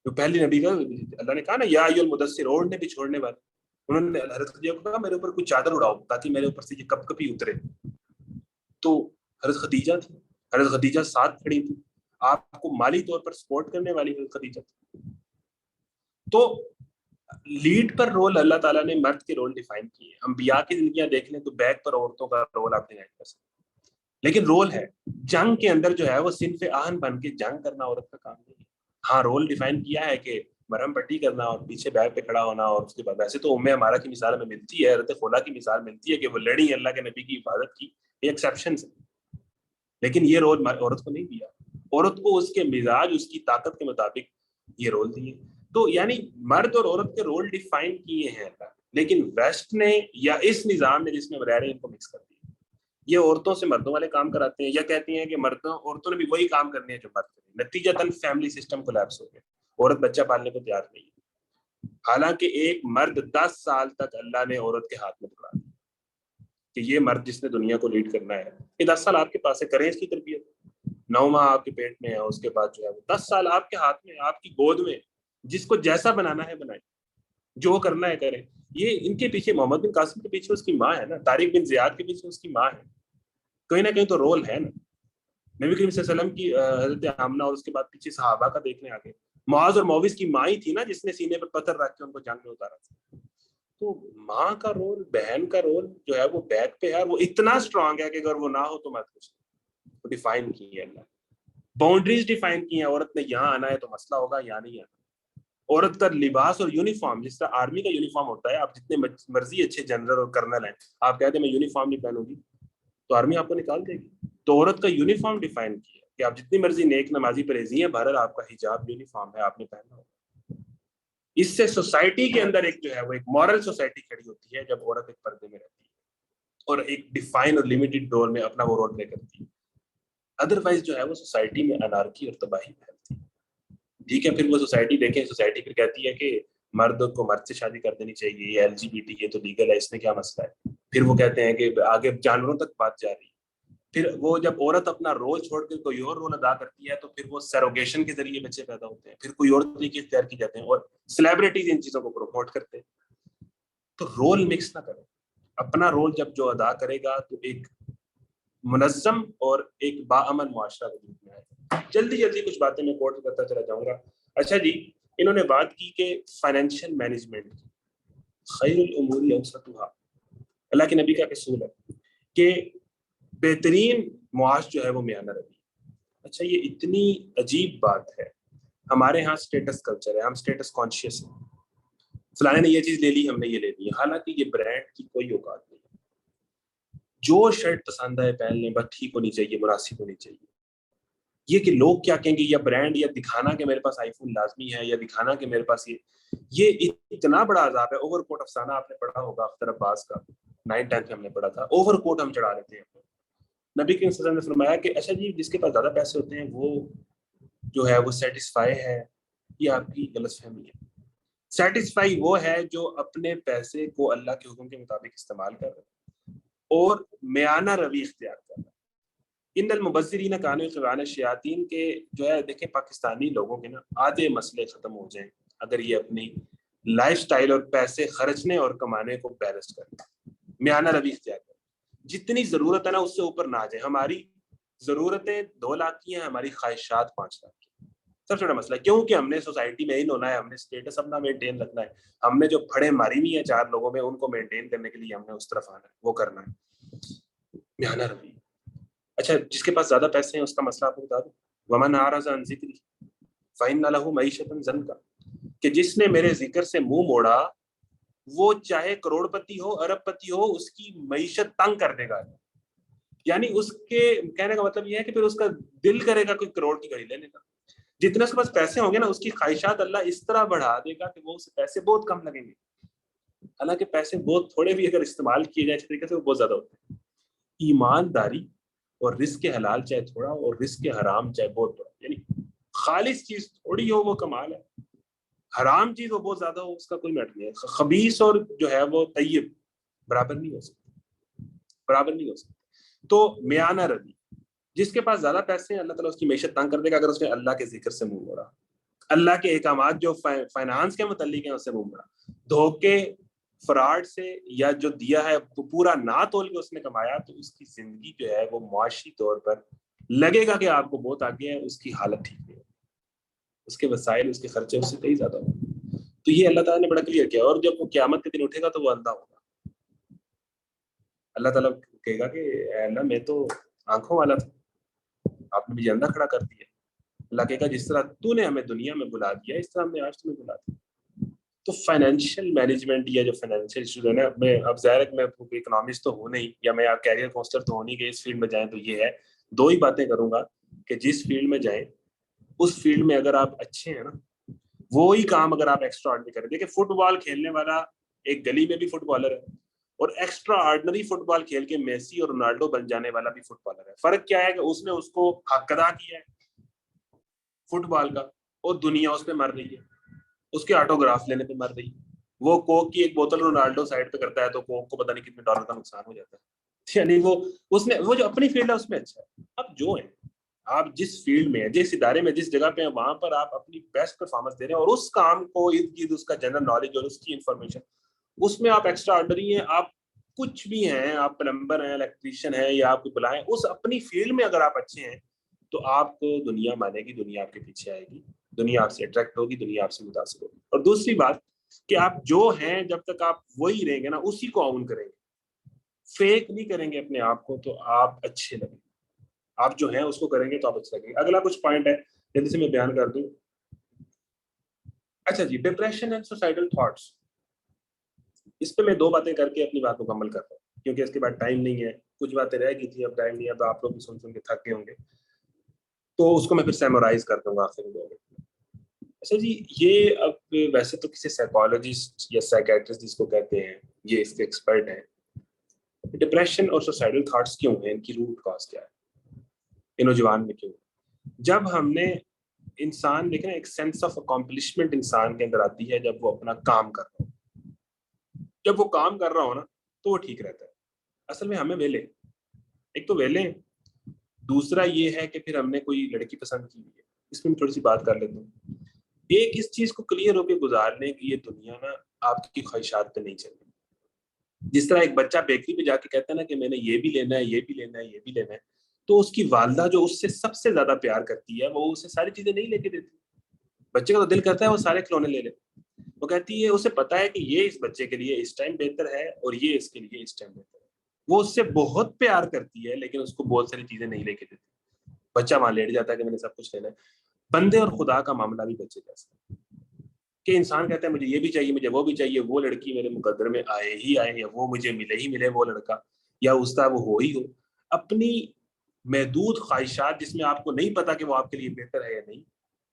جو پہلی نبی کا اللہ نے کہا نا یا ایھا المدثر، اوڑھنے بھی چھوڑنے والے، انہوں نے حضرت خدیجہ کو کہا میرے اوپر کوئی چادر اڑاؤ تاکہ میرے اوپر سے یہ کپ کپی اترے. تو حضرت خدیجہ تھی، حضرت خدیجہ ساتھ کھڑی تھی، آپ کو مالی طور پر سپورٹ کرنے والی حضرت خدیجہ تھی. تو لیڈ پر رول اللہ تعالیٰ نے مرد کے رول ڈیفائن کیے. انبیاء کی زندگیاں دیکھ لیں تو بیک پر عورتوں کا رول آپ ڈیفائن کر سکتے ہیں، لیکن رول ہے. جنگ کے اندر جو ہے وہ صنف آہن بن کے جنگ کرنا عورت کا کام نہیں ہے. ہاں رول ڈیفائن کیا ہے کہ مرہم پٹی کرنا اور پیچھے بیک پہ کھڑا ہونا، اور اس کے بعد ویسے تو ہمارا کی مثال ہمیں ملتی ہے، حضرت خولا کی مثال ملتی ہے کہ وہ لڑی اللہ کے نبی کی حفاظت کی، یہ ایکسیپشنز ہیں. لیکن یہ رول عورت کو نہیں دیا. عورت کو اس کے مزاج، اس کی طاقت کے مطابق یہ رول دیے. تو یعنی مرد اور عورت کے رول ڈیفائن کیے ہیں اللہ، لیکن ویسٹ نے یا اس نظام نے جس میں رہ رہے ہیں ان کو مکس کر دیا. یہ عورتوں سے مردوں والے کام کراتے ہیں، یا کہتے ہیں کہ عورتوں نے بھی وہی کام کرنے ہیں جو مرد کریں. نتیجتاً فیملی سسٹم کولیپس ہو گیا، عورت بچہ پالنے کو تیار نہیں ہے. حالانکہ ایک مرد 10 سال تک اللہ نے عورت کے ہاتھ میں پکڑا دیا کہ یہ مرد جس نے دنیا کو لیڈ کرنا ہے، یہ 10 سال آپ کے پاس ہے، کریں اس کی تربیت. 9 ماہ آپ کے پیٹ میں ہے، اس کے بعد جو ہے وہ 10 سال آپ کے ہاتھ میں، آپ کی گود میں، جس کو جیسا بنانا ہے بنائیں. جو کرنا ہے کرے. یہ ان کے پیچھے محمد بن قاسم کے پیچھے اس کی ماں ہے نا, طارق بن زیاد کے پیچھے اس کی ماں ہے, کہیں نہ کہیں تو رول ہے نا. نبی کریم صلی اللہ علیہ وسلم کی حضرت آمنہ اور اس کے بعد پیچھے صحابہ کا دیکھنے آگے, معاذ اور معوذ کی ماں ہی تھی نا جس نے سینے پر پتھر رکھ کے ان کو جنگ میں اتارا تھا. تو ماں کا رول, بہن کا رول جو ہے وہ بیک پہ ہے, وہ اتنا اسٹرانگ ہے کہ اگر وہ نہ ہو تو مت کچھ نہیں. ڈیفائن کی ہے اللہ, باؤنڈریز ڈیفائن کی ہیں, عورت نے یہاں آنا ہے تو مسئلہ ہوگا, یہاں نہیں آنا. عورت کا لباس اور یونیفارم, جس طرح آرمی کا یونیفارم ہوتا ہے, آپ جتنے مرضی اچھے جنرل اور کرنل ہیں, آپ کہتے ہیں میں یونیفارم نہیں پہنوں گی تو آرمی آپ کو نکال دے گی. تو عورت کا یونیفارم ڈیفائن کیا کہ آپ جتنی مرضی نیک نمازی پرہیزی ہیں, بہرحال آپ کا حجاب یونیفارم ہے, آپ نے پہننا ہوگا. اس سے سوسائٹی کے اندر ایک جو ہے وہ ایک مورل سوسائٹی کھڑی ہوتی ہے جب عورت ایک پردے میں رہتی ہے اور ایک ڈیفائن اور لمیٹڈ رول میں اپنا وہ رول پلے کرتی ہے. ادروائز جو ہے وہ سوسائٹی میں انارکی اور تباہی پھیلتی ہے. ٹھیک ہے, پھر وہ سوسائٹی دیکھیں, سوسائٹی پھر کہتی ہے کہ مرد کو مرد سے شادی کر دینی چاہیے, یہ LGBT یہ تو لیگل ہے, اس میں کیا مسئلہ ہے. پھر وہ کہتے ہیں کہ آگے جانوروں تک بات جا رہی ہے. پھر وہ جب عورت اپنا رول چھوڑ کے کوئی اور رول ادا کرتی ہے تو پھر وہ سیروگیشن کے ذریعے بچے پیدا ہوتے ہیں, پھر کوئی اور طریقے اختیار کی جاتے ہیں اور سیلیبریٹیز ان چیزوں کو پروموٹ کرتے ہیں. تو رول مکس نہ کریں, اپنا رول جب جو ادا کرے گا تو ایک منظم اور ایک باامن معاشرہ وجود میں آئے گا. جلدی کچھ باتیں میں کوٹ کرتا چلا جاؤں گا. اچھا جی, انہوں نے بات کی کہ فائنینشیل مینجمنٹ خیر الامور اوسطها, اللہ کے نبی کا اصول ہے کہ بہترین معاش جو ہے وہ میانہ روی. اچھا, یہ اتنی عجیب بات ہے. ہمارے ہاں اسٹیٹس کلچر ہے, ہم اسٹیٹس کانشیس ہیں, فلانے نے یہ چیز لے لی, ہم نے یہ لے لی, حالانکہ یہ برانڈ کی کوئی اوقات نہیں. جو شرٹ پسند ہے پہن لیں, بس ٹھیک ہونی چاہیے, مناسب ہونی چاہیے. یہ کہ لوگ کیا کہیں گے, یا برانڈ, یا دکھانا کہ میرے پاس آئی فون لازمی ہے, یا دکھانا کہ میرے پاس یہ اتنا بڑا عذاب ہے. اوور کوٹ افسانہ آپ نے پڑھا ہوگا اختر عباس کا, 9th-10th میں ہم نے پڑھا تھا. اوور کوٹ ہم چڑھا لیتے ہیں. نبی کریم صلی اللہ علیہ وسلم نے فرمایا کہ اچھا جی, جس کے پاس زیادہ پیسے ہوتے ہیں وہ جو ہے وہ سیٹسفائی ہے. یہ آپ کی غلط فہمی ہے. سیٹسفائی وہ ہے جو اپنے پیسے کو اللہ کے حکم کے مطابق استعمال کر رہا ہے اور میانہ روی اختیار کر رہا ہے. ان المبذرین کانوا اخوان الشیاطین کے جو ہے, دیکھیں پاکستانی لوگوں کے نا آدھے مسئلے ختم ہو جائیں اگر یہ اپنی لائف سٹائل اور پیسے خرچنے اور کمانے کو بیلنس کریں, میانہ روی اختیار کریں. جتنی ضرورت ہے نا اس سے اوپر نہ جائیں. ہماری ضرورتیں 2 لاکھ کی ہیں, ہماری خواہشات 5 لاکھ کی. سب سے بڑا مسئلہ کیونکہ ہم نے سوسائٹی میں ہی ہونا ہے, ہم نے اسٹیٹس اپنا مینٹین رکھنا ہے, ہم نے جو پھڑے ماری ہوئی ہیں 4 لوگوں میں ان کو مینٹین کرنے کے لیے ہم نے اس طرف آنا ہے, وہ کرنا ہے. میانہ روی. اچھا, جس کے پاس زیادہ پیسے ہیں اس کا مسئلہ آپ کو بتا دوں, ومن اعرض عن ذکری فإن له معیشۃ ضنکا, کہ جس نے میرے ذکر سے منہ موڑا وہ چاہے کروڑ پتی ہو, ارب پتی ہو, اس کی معیشت تنگ کر دے گا. یعنی اس کے کہنے کا مطلب یہ ہے کہ پھر اس کا دل کرے گا کوئی کروڑ کی گھڑی لینے کا. جتنے اس کے پاس پیسے ہوں گے نا اس کی خواہشات اللہ اس طرح بڑھا دے گا کہ وہ اسے پیسے بہت کم لگیں گے. حالانکہ پیسے بہت تھوڑے بھی اگر استعمال کیے جائیں اس طریقے سے وہ بہت زیادہ ہوتے ہیں. ایمانداری اور رزق حلال چاہے تھوڑا اور رزق حرام چاہے بہت بڑا, یعنی خالص چیز تھوڑی ہو وہ کمال ہے, حرام چیز وہ بہت زیادہ ہو اس کا کوئی میٹر نہیں ہے. خبیث اور جو ہے وہ طیب برابر نہیں ہو سکتے. تو میانہ روی, جس کے پاس زیادہ پیسے ہیں اللہ تعالیٰ اس کی معیشت تنگ کر دے گا اگر اس نے اللہ کے ذکر سے منہ موڑا, اللہ کے احکامات جو فائنانس کے متعلق ہیں اس سے منہ موڑا, دھوکے فراڈ سے یا جو دیا ہے پورا نہ تول کے اس نے کمایا, تو اس کی زندگی جو ہے وہ معاشی طور پر لگے گا کہ آپ کو بہت آگے ہے, اس کی حالت ٹھیک نہیں ہے, اس کے وسائل اس کے خرچے اس سے کئی زیادہ ہوں. تو یہ اللہ تعالیٰ نے بڑا کلیئر کیا. اور جب وہ قیامت کے دن اٹھے گا تو وہ اندھا ہوگا. اللہ تعالیٰ کہے گا کہ اے اللہ میں تو آنکھوں والا تھا, آپ نے مجھے اندھا کھڑا کر دیا. اللہ کہے گا جس طرح تو نے ہمیں دنیا میں بلا دیا اس طرح ہم نے آج تمہیں بلا دیا. تو فائنینشیل مینجمنٹ یا جو فائنینشیل ایشوز ہے نا, میں اب ظاہر ہے کہ میں اکنامسٹ تو ہوں نہیں یا میں کیریئر کاؤنسلر تو ہوں نہیں کہ اس فیلڈ میں جائیں تو یہ ہے. 2 ہی باتیں کروں گا کہ جس فیلڈ میں جائیں اس فیلڈ میں اگر آپ اچھے ہیں نا, وہی کام اگر آپ ایکسٹرا آرڈنری کریں. دیکھیں فٹ بال کھیلنے والا ایک گلی میں بھی فٹ بالر ہے اور ایکسٹرا آرڈنری فٹ بال کھیل کے میسی اور رونالڈو بن جانے والا بھی فٹ بالر ہے. فرق کیا ہے کہ اس نے اس کو حق ادا کیا ہے فٹ بال کا اور دنیا اس پہ مر رہی ہے, اس کے آٹوگراف لینے پہ مر رہی ہے. وہ کوک کی ایک بوتل رونالڈو سائڈ پہ کرتا ہے تو کوک کو پتہ نہیں کتنے ڈالر کا نقصان ہو جاتا ہے. یعنی وہ جو اپنی فیلڈ ہے اس میں اچھا ہے. اب جو ہے آپ جس فیلڈ میں ہیں، جس ادارے میں، جس جگہ پہ ہیں، وہاں پر آپ اپنی بیسٹ پرفارمنس دے رہے ہیں اور اس کام کو ارد گرد اس کا جنرل نالج اور اس کی انفارمیشن اس میں آپ ایکسٹرا آرڈنری ہیں، آپ کچھ بھی ہیں، آپ پلمبر ہیں، الیکٹریشین ہیں یا آپ کو بلائیں، اس اپنی فیلڈ میں اگر آپ اچھے ہیں تو آپ کو دنیا مانے گی، دنیا آپ کے پیچھے آئے گی، دنیا آپ سے اٹریکٹ ہوگی، دنیا آپ سے متاثر ہوگی. اور دوسری بات کہ آپ جو ہیں جب تک آپ وہی رہیں گے نا، اسی کو آن کریں گے، فیک نہیں کریں گے اپنے آپ کو، تو آپ اچھے لگیں گے. آپ جو ہیں اس کو کریں گے تو آپ اچھے لگیں گے. اگلا کچھ پوائنٹ ہے جلدی سے میں بیان کر دوں. اچھا جی، ڈپریشن اینڈ سوسائڈل تھاٹس. اس پہ میں 2 باتیں کر کے اپنی بات مکمل کرتا ہوں کیونکہ اس کے بعد ٹائم نہیں ہے. کچھ باتیں رہ گئی تھی، اب ٹائم نہیں ہے تو آپ لوگ بھی سن کے تھک گئے ہوں گے، تو اس کو میں پھر سیمورائز کر دوں گا آخر میں 2 منٹ. اچھا جی، یہ اب ویسے تو کسی سائیکالوجسٹ یا سائیکیٹرسٹ جس کو کہتے ہیں، یہ اس کے ایکسپرٹ ہیں. ڈپریشن اور سوسائڈل تھاٹس کیوں ہیں، ان کی روٹ کاز کیا ہے، ان نوجوان میں کیوں؟ جب ہم نے انسان دیکھیں ایک سینس آف اکمپلشمنٹ انسان کے اندر آتی ہے جب وہ اپنا کام کر رہا ہو. جب وہ کام کر رہا ہو نا تو وہ ٹھیک رہتا ہے. اصل میں ہمیں ویلے، ایک تو ویلے، دوسرا یہ ہے کہ پھر ہم نے کوئی لڑکی پسند کی ہے. اس میں تھوڑی سی بات کر لیتا ہوں. ایک اس چیز کو کلیئر ہو کے گزارنے کی یہ دنیا نا آپ کی خواہشات پہ نہیں چل رہی. جس طرح ایک بچہ بیکری پہ جا کے کہتا ہے نا کہ میں نے یہ بھی لینا ہے، یہ بھی لینا ہے، یہ بھی لینا ہے، تو اس کی والدہ جو اس سے سب سے زیادہ پیار کرتی ہے وہ اسے ساری چیزیں نہیں لے کے دیتی. بچے کا تو دل کرتا ہے وہ سارے کھلونے لے لے. وہ کہتی ہے، اسے پتا ہے کہ یہ اس بچے کے لیے اس ٹائم بہتر ہے اور یہ اس کے لیے اس ٹائم بہتر ہے. وہ اس سے بہت پیار کرتی ہے لیکن اس کو بہت ساری چیزیں نہیں لے کے دیتی. بچہ وہاں لیٹ جاتا ہے کہ میں نے سب کچھ لینا ہے. بندے اور خدا کا معاملہ بھی بچے جیسا ہے کہ انسان کہتا ہے مجھے یہ بھی چاہیے، مجھے وہ بھی چاہیے، وہ لڑکی میرے مقدر میں آئے ہی آئے، یا وہ مجھے ملے ہی ملے، وہ لڑکا یا اس طرح وہ ہو ہی ہو. اپنی محدود خواہشات جس میں آپ کو نہیں پتا کہ وہ آپ کے لیے بہتر ہے یا نہیں،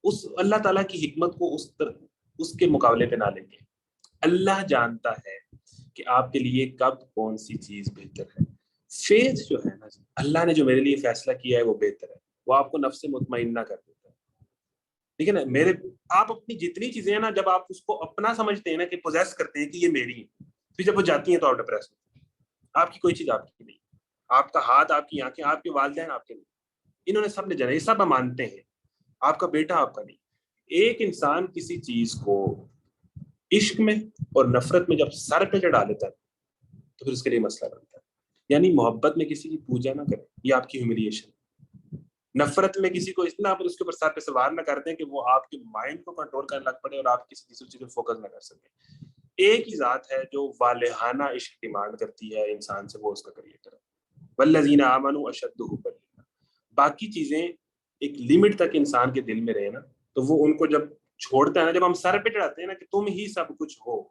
اس اللہ تعالیٰ کی حکمت کو اس کے مقابلے پہ نہ لیں گے. اللہ جانتا ہے کہ آپ کے لیے کب کون سی چیز بہتر ہے. فیتھ جو ہے نا، اللہ نے جو میرے لیے فیصلہ کیا ہے وہ بہتر ہے، وہ آپ کو نفس مطمئنہ کر دیتا ہے. ٹھیک ہے نا. آپ اپنی جتنی چیزیں ہیں نا، جب آپ اس کو اپنا سمجھتے ہیں نا، کہ پوزیس کرتے ہیں کہ یہ میری ہے، پھر جب وہ جاتی ہیں تو آپ ڈپریس ہوتے ہیں. آپ کی کوئی چیز آپ کی نہیں، آپ کا ہاتھ، آپ کی آنکھیں، آپ کے والدین آپ کے نہیں، انہوں نے سب نے جانا، یہ سب ہم مانتے ہیں. آپ کا بیٹا آپ کا نہیں. ایک انسان کسی چیز کو عشق میں اور نفرت میں جب سر پہ چڑھا لیتا ہے تو پھر اس کے لیے مسئلہ بنتا ہے. یعنی محبت میں کسی کی پوجا نہ کریں، یہ آپ کی ہیوملیشن. نفرت میں کسی کو اتنا اس کے اوپر سر پہ سوار نہ کر دیں کہ وہ آپ کے مائنڈ کو کنٹرول کرنے لگ پڑے اور آپ کسی دوسری چیز پہ فوکس نہ کر سکیں. ایک ہی ذات ہے جو والہانہ عشق ڈیمانڈ کرتی ہے انسان سے، وہ اس کا کریٹر ہے. والذین آمنوا اشد حبا للہ. باقی چیزیں ایک لمٹ تک انسان کے دل میں رہے نا، تو وہ ان کو جب چھوڑتا ہے نا، جب ہم سر پہ چڑھاتے ہیں نا کہ تم ہی سب کچھ ہو،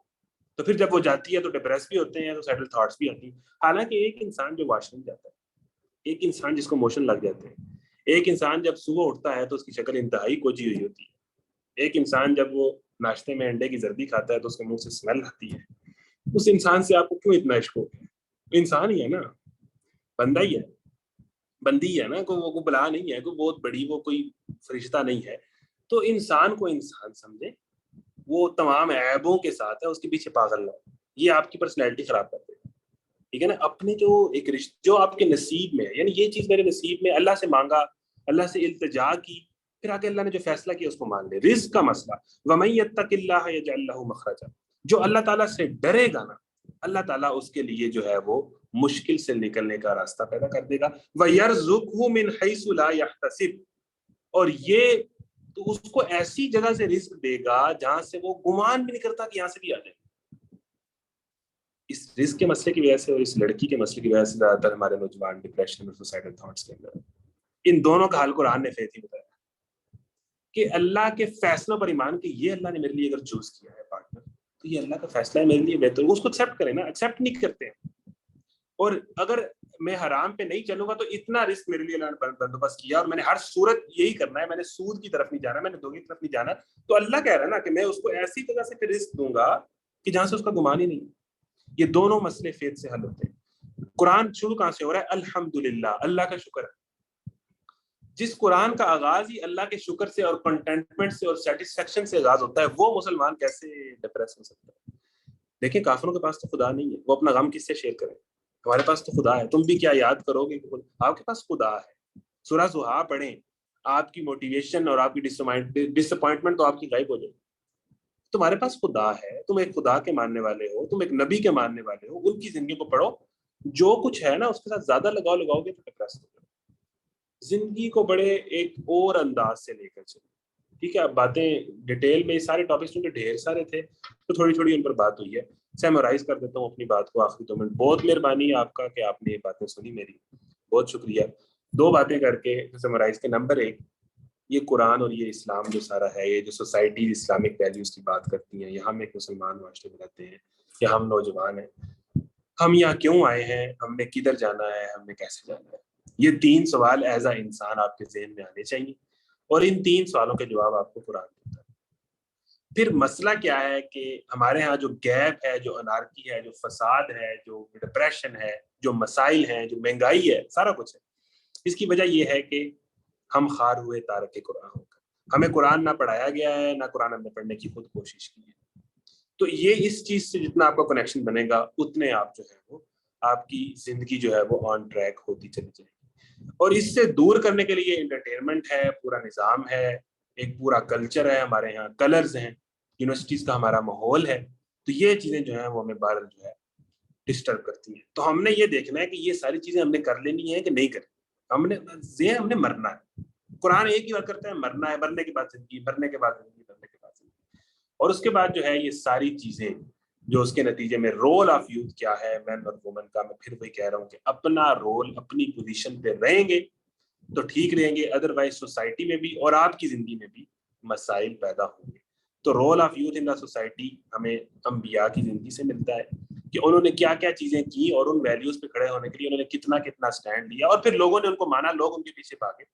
تو پھر جب وہ جاتی ہے تو ڈپریس بھی ہوتے ہیں، سوسائڈل تھاٹس بھی آتی ہیں. حالانکہ ایک انسان جو واش روم جاتا ہے، ایک انسان جس کو موشن لگ جاتے ہیں، ایک انسان جب صبح اٹھتا ہے تو اس کی شکل انتہائی کوجی ہوئی ہوتی ہے. ایک انسان جب وہ ناشتے میں انڈے کی زردی کھاتا ہے تو اس کے منہ سے اسمیل آتی ہے. اس انسان سے آپ کو کیوں اتنا عشق ہو گیا؟ انسان ہی ہے نا، بندہ ہی ہے، بندی ہے نا، کوئی بلا نہیں ہے، کوئی بہت بڑی وہ کوئی فرشتہ نہیں ہے. تو انسان کو انسان سمجھے، وہ تمام عیبوں کے ساتھ ہے، اس کے پیچھے پاگل نہ ہو. یہ آپ کی پرسنالٹی خراب کر دے گا. ٹھیک ہے نا. اپنے جو ایک رشتہ جو آپ کے نصیب میں ہے، یعنی یہ چیز میرے نصیب میں، اللہ سے مانگا، اللہ سے التجا کی، پھر آگے اللہ نے جو فیصلہ کیا اس کو مان لے. رزق کا مسئلہ، وَمَن يَتَّقِ اللَّهَ يَجْعَل لَّهُ مَخْرَجًا. جو اللہ تعالیٰ سے ڈرے گا نا، اللہ تعالیٰ اس کے لیے جو ہے وہ مشکل سے نکلنے کا راستہ پیدا کر دے گا. وَيَرْزُقْهُ مِنْ حَيْثُ لَا يَحْتَسِبُ. اور یہ تو اس کو ایسی جگہ سے رزق دے گا جہاں سے وہ گمان بھی نہیں کرتا کہ یہاں سے بھی آ جائے. اس رزق کے مسئلے کی وجہ سے اور اس لڑکی کے مسئلے کی وجہ سے زیادہ تر ہمارے نوجوان ڈپریشن اور سوسائڈل تھاٹس کے اندر. ان دونوں کا حل قرآن نے فیت ہی بتایا کہ اللہ کے فیصلوں پر ایمان، کہ یہ اللہ نے میرے لیے اگر چوز کیا ہے پارٹنر تو یہ اللہ کا فیصلہ ہے میرے لیے بہتر. اس کو ایکسیپٹ کریں نا. ایکسیپٹ نہیں کرتے ہیں. اور اگر میں حرام پہ نہیں چلوں گا تو اتنا رسک میرے لیے اللہ نے بندوبست کیا اور میں نے ہر صورت یہی کرنا ہے، میں نے سود کی طرف نہیں جانا، میں نے دھوکے کی طرف نہیں جانا. تو اللہ کہہ رہا ہے نا کہ میں اس کو ایسی جگہ سے پھر رسک دوں گا کہ جہاں سے اس کا گمان ہی نہیں. یہ دونوں مسئلے فیت سے حل ہوتے ہیں. قرآن شروع کہاں سے ہو رہا ہے؟ الحمدللہ، اللہ کا شکر ہے. جس قرآن کا آغاز ہی اللہ کے شکر سے اور کنٹینٹمنٹ سے اور سیٹسفیکشن سے آغاز ہوتا ہے، وہ مسلمان کیسے ڈپریس ہو سکتا ہے؟ دیکھیں کافروں کے پاس تو خدا نہیں ہے، وہ اپنا غم کس سے شیئر کریں؟ ہمارے پاس تو خدا ہے. تم بھی کیا یاد کرو گے؟ آپ کے پاس خدا ہے. سورہ ضحیٰ پڑھیں، آپ کی موٹیویشن اور آپ کی ڈسپوائنٹمنٹ تو آپ کی غائب ہو جائے. تمہارے پاس خدا ہے, تم ایک خدا کے ماننے والے ہو, تم ایک نبی کے ماننے والے ہو, ان کی زندگی کو پڑھو, جو کچھ ہے نا اس کے ساتھ زیادہ لگاؤ گے تو ڈپریس ہو جاؤ. زندگی کو بڑے ایک اور انداز سے لے کر چلو. ٹھیک ہے, اب باتیں ڈیٹیل میں سارے ٹاپکس کیونکہ ڈھیر سارے تھے تو تھوڑی تھوڑی ان پر بات ہوئی ہے. سیمرائز کر دیتا ہوں اپنی بات کو آخری 2 منٹ. بہت مہربانی آپ کا کہ آپ نے یہ باتیں سنی میری, بہت شکریہ. 2 باتیں کر کے سیمرائز کے. نمبر 1, یہ قرآن اور یہ اسلام جو سارا ہے, یہ جو سوسائٹی اسلامک ویلیوز کی بات کرتی ہیں, یہاں ہم ایک مسلمان معاشرے میں رہتے ہیں, یا ہم نوجوان ہیں, ہم یہاں کیوں آئے ہیں, ہم نے کدھر جانا ہے, ہم نے کیسے جانا ہے, یہ 3 سوال ایز اے انسان آپ کے ذہن میں آنے چاہیے, اور ان 3 سوالوں کے جواب آپ کو قرآن دیتا ہے. پھر مسئلہ کیا ہے کہ ہمارے ہاں جو گیپ ہے, جو انارکی ہے, جو فساد ہے, جو ڈپریشن ہے, جو مسائل ہیں, جو مہنگائی ہے, سارا کچھ ہے. اس کی وجہ یہ ہے کہ ہم خار ہوئے تارک قرآن ہو کر, ہمیں قرآن نہ پڑھایا گیا ہے, نہ قرآن ہم نے پڑھنے کی خود کوشش کی ہے. تو یہ اس چیز سے جتنا آپ کا کنیکشن بنے گا اتنے آپ جو ہے وہ آپ کی زندگی جو ہے وہ آن ٹریک ہوتی چلی جائے گی. اور اس سے دور کرنے کے لیے انٹرٹینمنٹ ہے, پورا نظام ہے, ایک پورا کلچر ہے, ہمارے یہاں کلرز ہیں, یونیورسٹیز کا ہمارا ماحول ہے. تو یہ چیزیں جو ہیں وہ ہمیں بار جو ہے ڈسٹرب کرتی ہیں. تو ہم نے یہ دیکھنا ہے کہ یہ ساری چیزیں ہم نے کر لینی ہے کہ نہیں کرنی. ہم نے مرنا ہے. قرآن ایک ہی بات کرتا ہے, مرنا ہے, مرنے کے بعد زندگی, مرنے کے بعد زندگی, مرنے کے بعد زندگی. اور اس کے بعد جو ہے یہ ساری چیزیں جو اس کے نتیجے میں رول آف یوتھ کیا ہے, مین اور وومن کا, میں پھر وہی کہہ رہا ہوں کہ اپنا رول اپنی پوزیشن پہ رہیں گے تو ٹھیک رہیں گے, ادروائز سوسائٹی میں بھی اور آپ کی زندگی میں بھی مسائل پیدا ہوں گے. تو role of youth in the society ہمیں انبیاء کی زندگی سے ملتا ہے کہ انہوں نے کیا کیا چیزیں کی, اور ان ویلیوز پہ کھڑے ہونے کے لیے انہوں نے کتنا سٹینڈ لیا, اور پھر لوگوں نے ان کو مانا, لوگ ان کے پیچھے بھاگے.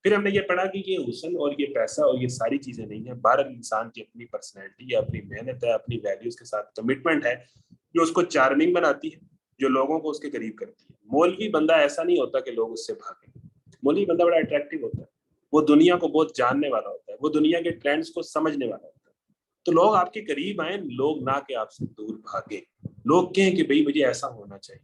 پھر ہم نے یہ پڑھا کہ یہ حسن اور یہ پیسہ اور یہ ساری چیزیں نہیں ہیں, بہرحال انسان کی اپنی پرسنالٹی ہے, اپنی محنت ہے, اپنی ویلیوز کے ساتھ کمٹمنٹ ہے جو اس کو چارمنگ بناتی ہے, جو لوگوں کو اس کے قریب کرتی ہے. مولوی بندہ ایسا نہیں ہوتا کہ لوگ اس سے بھاگیں. مولوی بندہ بڑا اٹریکٹیو ہوتا ہے, وہ دنیا کو بہت جاننے والا ہوتا ہے, وہ دنیا کے ٹرینڈز کو سمجھنے والا ہوتا ہے. تو لوگ آپ کے قریب آئیں, لوگ نہ کہ آپ سے دور بھاگیں, لوگ کہیں کہ بھئی مجھے ایسا ہونا چاہیے.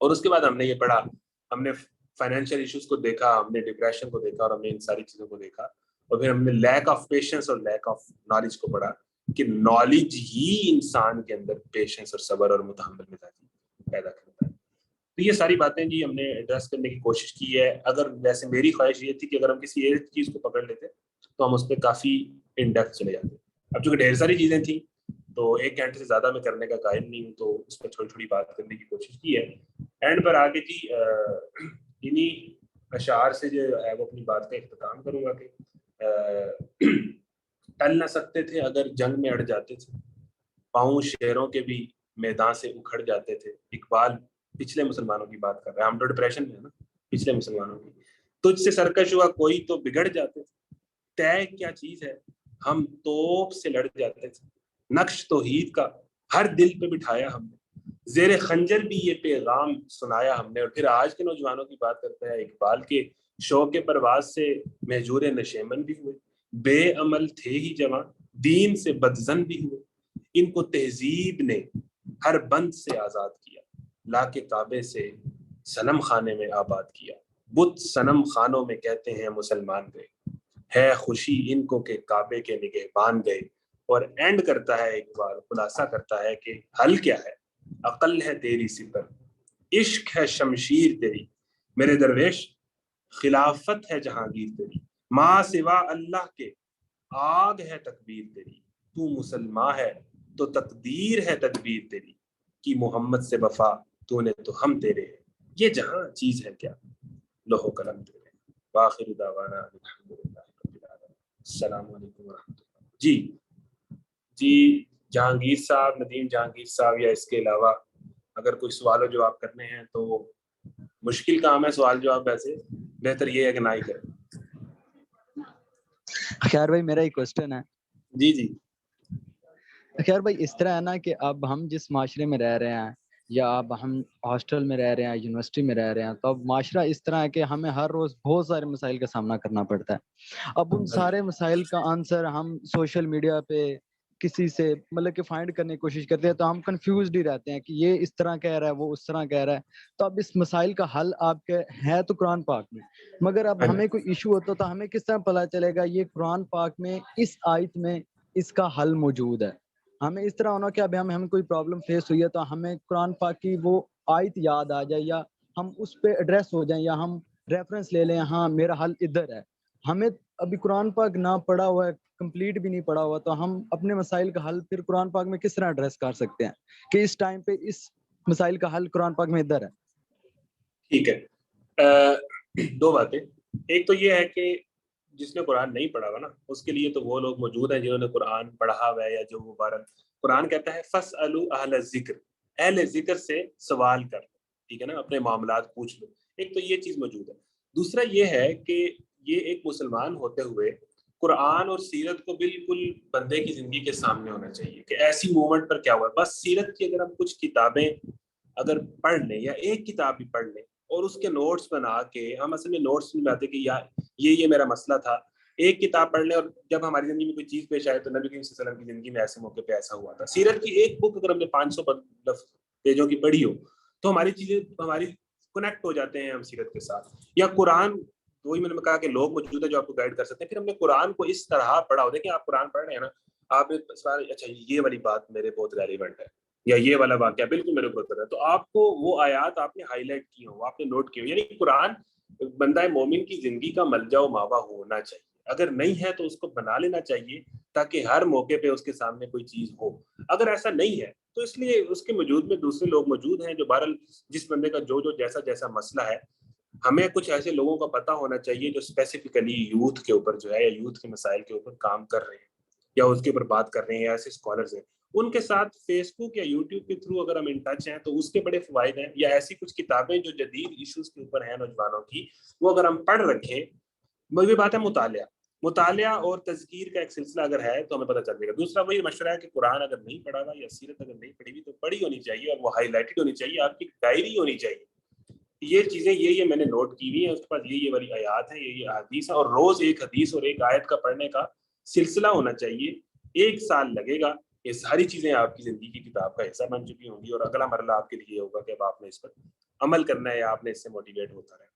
اور اس کے بعد ہم نے یہ پڑھا, ہم نے فائنینشیل ایشوز کو دیکھا, ہم نے ڈپریشن کو دیکھا, اور ہم نے ان ساری چیزوں کو دیکھا, اور پھر ہم نے لیک آف پیشنس اور لیک آف نالج کو پڑھا کہ نالج ہی انسان کے اندر پیشنس اور صبر اور متحمل مزاجی پیدا کرتا ہے. تو یہ ساری باتیں جی ہم نے ایڈریس کرنے کی کوشش کی ہے. اگر ویسے میری خواہش یہ تھی کہ اگر ہم کسی ایک چیز کو پکڑ لیتے تو ہم اس پہ کافی ان ڈیپتھ چلے جاتے. اب چونکہ ڈھیر ساری چیزیں تھیں تو 1 گھنٹے سے زیادہ میں کرنے کا قائل نہیں ہوں, تو اس پہ تھوڑی تھوڑی بات کرنے کی کوشش کی ہے. اینڈ پر آگے جی انہی اشعار سے جو ہے وہ اپنی بات کا اختتام کروں گا کہ ٹل نہ سکتے تھے اگر جنگ میں اڑ جاتے تھے, پاؤں شیروں کے بھی میدان سے اکھڑ جاتے تھے. اقبال پچھلے مسلمانوں کی بات کر رہے ہیں, ہم تو ڈپریشن میں ہے نا, پچھلے مسلمانوں کی. تجھ سے سرکش ہوا کوئی تو بگڑ جاتے تھے, طے کیا چیز ہے ہم توپ سے لڑ جاتے تھے. نقش توحید کا ہر دل پہ بٹھایا ہم نے, زیر خنجر بھی یہ پیغام سنایا ہم نے. اور پھر آج کے نوجوانوں کی بات کرتے ہیں, اقبال کے شوق پرواز سے مہجور نشیمن بھی ہوئے, بے عمل تھے ہی جوان, دین سے بدزن بھی ہوئے. ان کو تہذیب نے ہر بند سے آزاد کیا, لا کے کعبے سے صنم خانے میں آباد کیا. بت صنم خانوں میں کہتے ہیں مسلمان گئے, ہے خوشی ان کو کہ کعبے کے نگہبان گئے. اور اینڈ کرتا ہے اقبال, خلاصہ کرتا ہے کہ حل کیا ہے, عقل ہے تیری سپر, عشق ہے شمشیر تیری, میرے درویش خلافت ہے جہانگیر تیری. ماں سوا اللہ کے آگ ہے تکبیر تیری, تو مسلمان ہے تو تقدیر ہے تدبیر تیری, کہ محمد سے وفا تو نے تو ہم تیرے ہیں, یہ جہاں چیز ہے کیا لوح و قلم تیرے. وآخر دعوانا الحمدللہ رب العالمین. السلام علیکم ورحمۃ اللہ. جی جہانگیر صاحب, ندیم جہانگیر صاحب, یا اس کے علاوہ اگر کوئی سوال و جواب کرنے ہیں تو مشکل کام ہے سوال جواب, ویسے بہتر یہ ہے کہ نہ ہی کریں. خیر بھائی میرا ایک کوسچن ہے. جی جی خیر بھائی اس طرح ہے نا کہ اب ہم جس معاشرے میں رہ رہے ہیں, یا اب ہم ہاسٹل میں رہ رہے ہیں, یونیورسٹی میں رہ رہے ہیں, تو اب معاشرہ اس طرح ہے کہ ہمیں ہر روز بہت سارے مسائل کا سامنا کرنا پڑتا ہے. اب ان سارے مسائل کا آنسر ہم سوشل میڈیا پہ کسی سے مطلب کہ فائنڈ کرنے کی کوشش کرتے ہیں تو ہم کنفیوزڈ ہی رہتے ہیں کہ یہ اس طرح کہہ رہا ہے وہ اس طرح کہہ رہا ہے. تو اب اس مسائل کا حل آپ کے ہے تو قرآن پاک میں, مگر اب ہمیں کوئی ایشو ہوتا تو ہمیں کس طرح پتہ چلے گا یہ قرآن پاک میں اس آیت میں اس کا حل موجود ہے. ہمیں اس طرح ہونا کہ اب ہمیں کوئی پرابلم فیس ہوئی ہے تو ہمیں قرآن پاک کی وہ آیت یاد آ جائے یا ہم اس پہ ایڈریس ہو جائیں یا ہم ریفرنس لے لیں ہاں میرا حل ادھر ہے. ہمیں ابھی قرآن پاک نہ پڑھا ہوا ہے, کمپلیٹ بھی نہیں پڑھا ہوا, تو ہم اپنے مسائل کا حل پھر قرآن پاک میں کس طرح ایڈریس کر سکتے ہیں کہ اس ٹائم پہ اس مسائل کا حل قرآن پاک میں ادھر ہے. ٹھیک ہے, دو باتیں. ایک تو یہ ہے کہ جس نے قرآن نہیں پڑھا ہوا نا اس کے لیے تو وہ لوگ موجود ہیں جنہوں نے قرآن پڑھا ہوا ہے, یا جو وہ قرآن کہتا ہے فَاسْأَلُوا أَهْلَ الذِّكْرِ, اہل ذکر سے سوال کر, ٹھیک ہے نا, اپنے معاملات پوچھ لو. ایک تو یہ چیز موجود ہے. دوسرا یہ ہے کہ یہ ایک مسلمان ہوتے ہوئے قرآن اور سیرت کو بالکل بندے کی زندگی کے سامنے ہونا چاہیے کہ ایسی مومنٹ پر کیا ہوا ہے. بس سیرت کی اگر ہم کچھ کتابیں اگر پڑھ لیں یا ایک کتاب بھی پڑھ لیں اور اس کے نوٹس بنا کے, ہم اصل میں نوٹس نہیں بناتے کہ یار یہ میرا مسئلہ تھا, ایک کتاب پڑھ لیں اور جب ہماری زندگی میں کوئی چیز پیش آئے تو نبی کریم صلی اللہ علیہ وسلم کی زندگی میں ایسے موقع پہ ایسا ہوا تھا. سیرت کی ایک بک اگر ہم نے 500 پیجوں کی پڑھی ہو تو ہماری چیزیں ہماری کنیکٹ ہو جاتے ہیں ہم سیرت کے ساتھ. یا قرآن, وہی میں نے کہا کہ لوگ موجود ہیں جو آپ کو گائیڈ کر سکتے ہیں. پھر ہم نے قرآن کو اس طرح پڑھا ہو, دیکھیں آپ قرآن پڑھ رہے ہیں نا, آپ نے اچھا یہ والی بات میرے بہت ریلیونٹ ہے یا یہ والا واقعہ بالکل میرے اوپر ہے, تو آپ کو وہ آیات آپ نے ہائی لائٹ کی ہو, آپ نے نوٹ کی ہو. یعنی قرآن بندہ مومن کی زندگی کا ملجا و ماوا ہونا چاہیے. اگر نہیں ہے تو اس کو بنا لینا چاہیے تاکہ ہر موقع پہ اس کے سامنے کوئی چیز ہو. اگر ایسا نہیں ہے تو اس لیے اس کے وجود میں دوسرے لوگ موجود ہیں جو بہرحال جس بندے کا جو جیسا مسئلہ ہے, ہمیں کچھ ایسے لوگوں کا پتہ ہونا چاہیے جو اسپیسیفکلی یوتھ کے اوپر جو ہے یا یوتھ کے مسائل کے اوپر کام کر رہے ہیں یا اس کے اوپر بات کر رہے ہیں, یا ایسے اسکالرز ہیں. ان کے ساتھ فیس بک یا یوٹیوب کے تھرو اگر ہم ان ٹچ ہیں تو اس کے بڑے فوائد ہیں. یا ایسی کچھ کتابیں جو جدید ایشوز کے اوپر ہیں نوجوانوں کی, وہ اگر ہم پڑھ رکھیں, وہی بات ہے مطالعہ اور تذکیر کا ایک سلسلہ اگر ہے تو ہمیں پتہ چل جائے گا. دوسرا وہی مشورہ ہے کہ قرآن اگر نہیں پڑھا ہوا یا سیرت اگر نہیں پڑھی ہوئی تو پڑھی ہونی چاہیے, اور وہ ہائی لائٹڈ ہونی چاہیے, آپ کی ڈائری ہونی چاہیے. یہ چیزیں یہ میں نے نوٹ کی ہوئی ہیں, اس کے بعد یہ والی آیات ہیں, یہ حدیث ہے, اور روز ایک حدیث اور ایک آیت کا پڑھنے کا سلسلہ ہونا چاہیے. 1 سال لگے گا, یہ ساری چیزیں آپ کی زندگی کی کتاب کا حصہ بن چکی ہوں گی, اور اگلا مرحلہ آپ کے لیے ہوگا کہ اب آپ نے اس پر عمل کرنا ہے یا آپ نے اس سے موٹیویٹ ہوتا رہنا.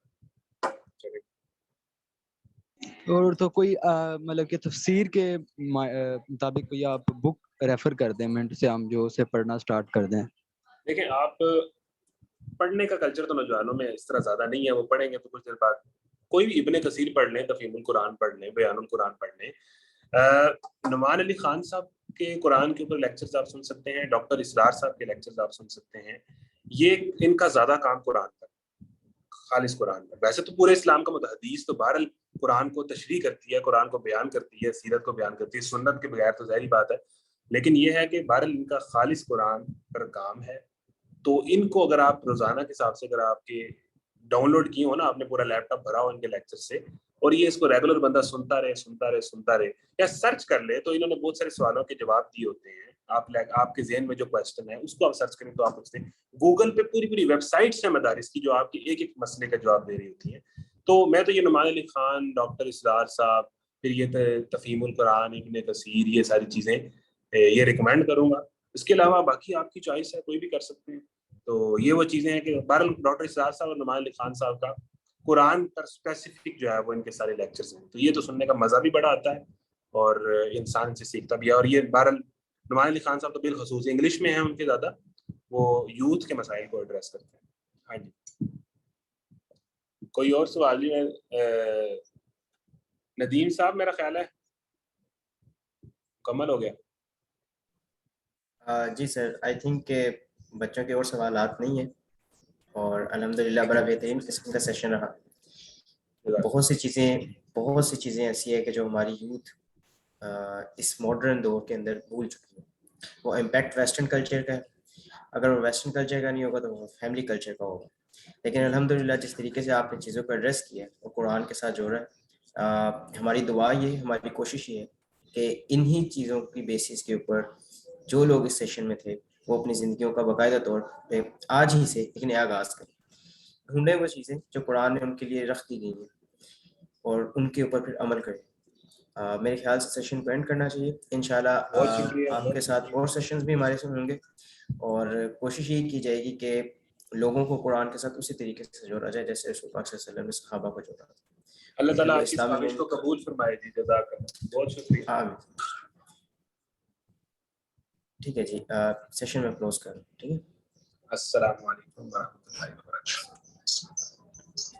اور تو کوئی مطلب کہ تفسیر کے مطابق کوئی آپ بک ریفر کر دیں منٹ سے ہم جو اسے پڑھنا سٹارٹ کر دیں. دیکھیں آپ پڑھنے کا کلچر تو نوجوانوں میں اس طرح زیادہ نہیں ہے, وہ پڑھیں گے تو کچھ دیر بعد کوئی بھی ابن کثیر پڑھ لیں, تفہیم القرآن پڑھ لیں, بیان القرآن پڑھ لیں. نعمان علی خان صاحب کے قرآن کے اوپر لیکچرز آپ سن سکتے ہیں, ڈاکٹر اسرار صاحب کے لیکچرز آپ سن سکتے ہیں. یہ ان کا زیادہ کام قرآن پر, خالص قرآن پر. ویسے تو پورے اسلام کا حدیث تو بہرحال قرآن کو تشریح کرتی ہے, قرآن کو بیان کرتی ہے, سیرت کو بیان کرتی ہے, سنت کے بغیر تو ظاہری بات ہے. لیکن یہ ہے کہ بہرحال ان کا خالص قرآن پر کام ہے. تو ان کو اگر آپ روزانہ کے حساب سے اگر آپ کے ڈاؤن لوڈ کیے ہو نا, آپ نے پورا لیپ ٹاپ بھرا ہو ان کے لیکچر سے, اور یہ اس کو ریگولر بندہ سنتا رہے یا سرچ کر لے, تو انہوں نے بہت سارے سوالوں کے جواب دیے ہوتے ہیں. آپ کے ذہن میں جو کویسچن ہے اس کو آپ سرچ کریں تو آپ پوچھتے ہیں. گوگل پہ پوری ویب سائٹس ہیں مدارس کی جو آپ کے ایک مسئلے کا جواب دے رہی ہوتی ہیں. تو میں تو یہ نعمان علی خان, ڈاکٹر اسرار صاحب, پھر یہ تفہیم القرآن, ابن کثیر, یہ ساری چیزیں یہ ریکمینڈ کروں گا. اس کے علاوہ باقی آپ کی چوائس ہے, کوئی بھی کر سکتے ہیں. تو یہ وہ چیزیں ہیں کہ بہرحال ڈاکٹر اسرار صاحب اور نعمان علی خان صاحب کا قرآن پر اسپیسیفک جو ہے وہ ان کے سارے لیکچرز ہیں. تو یہ تو سننے کا مزہ بھی بڑا آتا ہے اور انسان سے سیکھتا بھی ہے. اور یہ بہرحال نعمان علی خان صاحب تو بالخصوص انگلش میں ہیں ان کے زیادہ, وہ یوتھ کے مسائل کو ایڈریس کرتے ہیں. ہاں جی, کوئی اور سوال جی؟ ندیم صاحب میرا خیال ہے مکمل ہو گیا. جی سر, آئی تھنک کہ بچوں کے اور سوالات نہیں ہیں, اور الحمدللہ بڑا بہترین قسم کا سیشن رہا. بہت سی چیزیں ایسی ہیں کہ جو ہماری یوتھ اس ماڈرن دور کے اندر بھول چکی ہے. وہ امپیکٹ ویسٹرن کلچر کا ہے, اگر وہ ویسٹرن کلچر کا نہیں ہوگا تو وہ فیملی کلچر کا ہوگا. لیکن الحمدللہ جس طریقے سے آپ نے چیزوں کو ایڈریس کیا ہے اور قرآن کے ساتھ جوڑا ہے, ہماری دعا یہ, ہماری کوشش یہ ہے کہ انہی چیزوں کی بیسس کے اوپر جو لوگ اس سیشن میں تھے وہ اپنی زندگیوں کا باقاعدہ طور پہ آج ہی سے ایک نیا آغاز کریں, ڈھونڈیں وہ چیزیں جو قرآن نے ان کے لیے رکھ دی گئی ہیں اور ان کے اوپر پھر عمل کریں. میرے خیال سے سیشن کو اینڈ کرنا چاہیے. انشاءاللہ آپ کے ساتھ اور سیشنز بھی ہمارے سے ہوں گے, اور کوشش یہ کی جائے گی کہ لوگوں کو قرآن کے ساتھ اسی طریقے سے جوڑا جائے جیسے رسول پاک صلی اللہ علیہ وسلم نے صحابہ کو جوڑا. اللہ تعالیٰ آپ کی اس خواہش کو قبول فرمائے جی. جزاک اللہ, بہت شکریہ. آمین. ٹھیک ہے جی, سیشن میں کلوز کر. ٹھیک ہے, السلام علیکم ورحمۃ اللہ.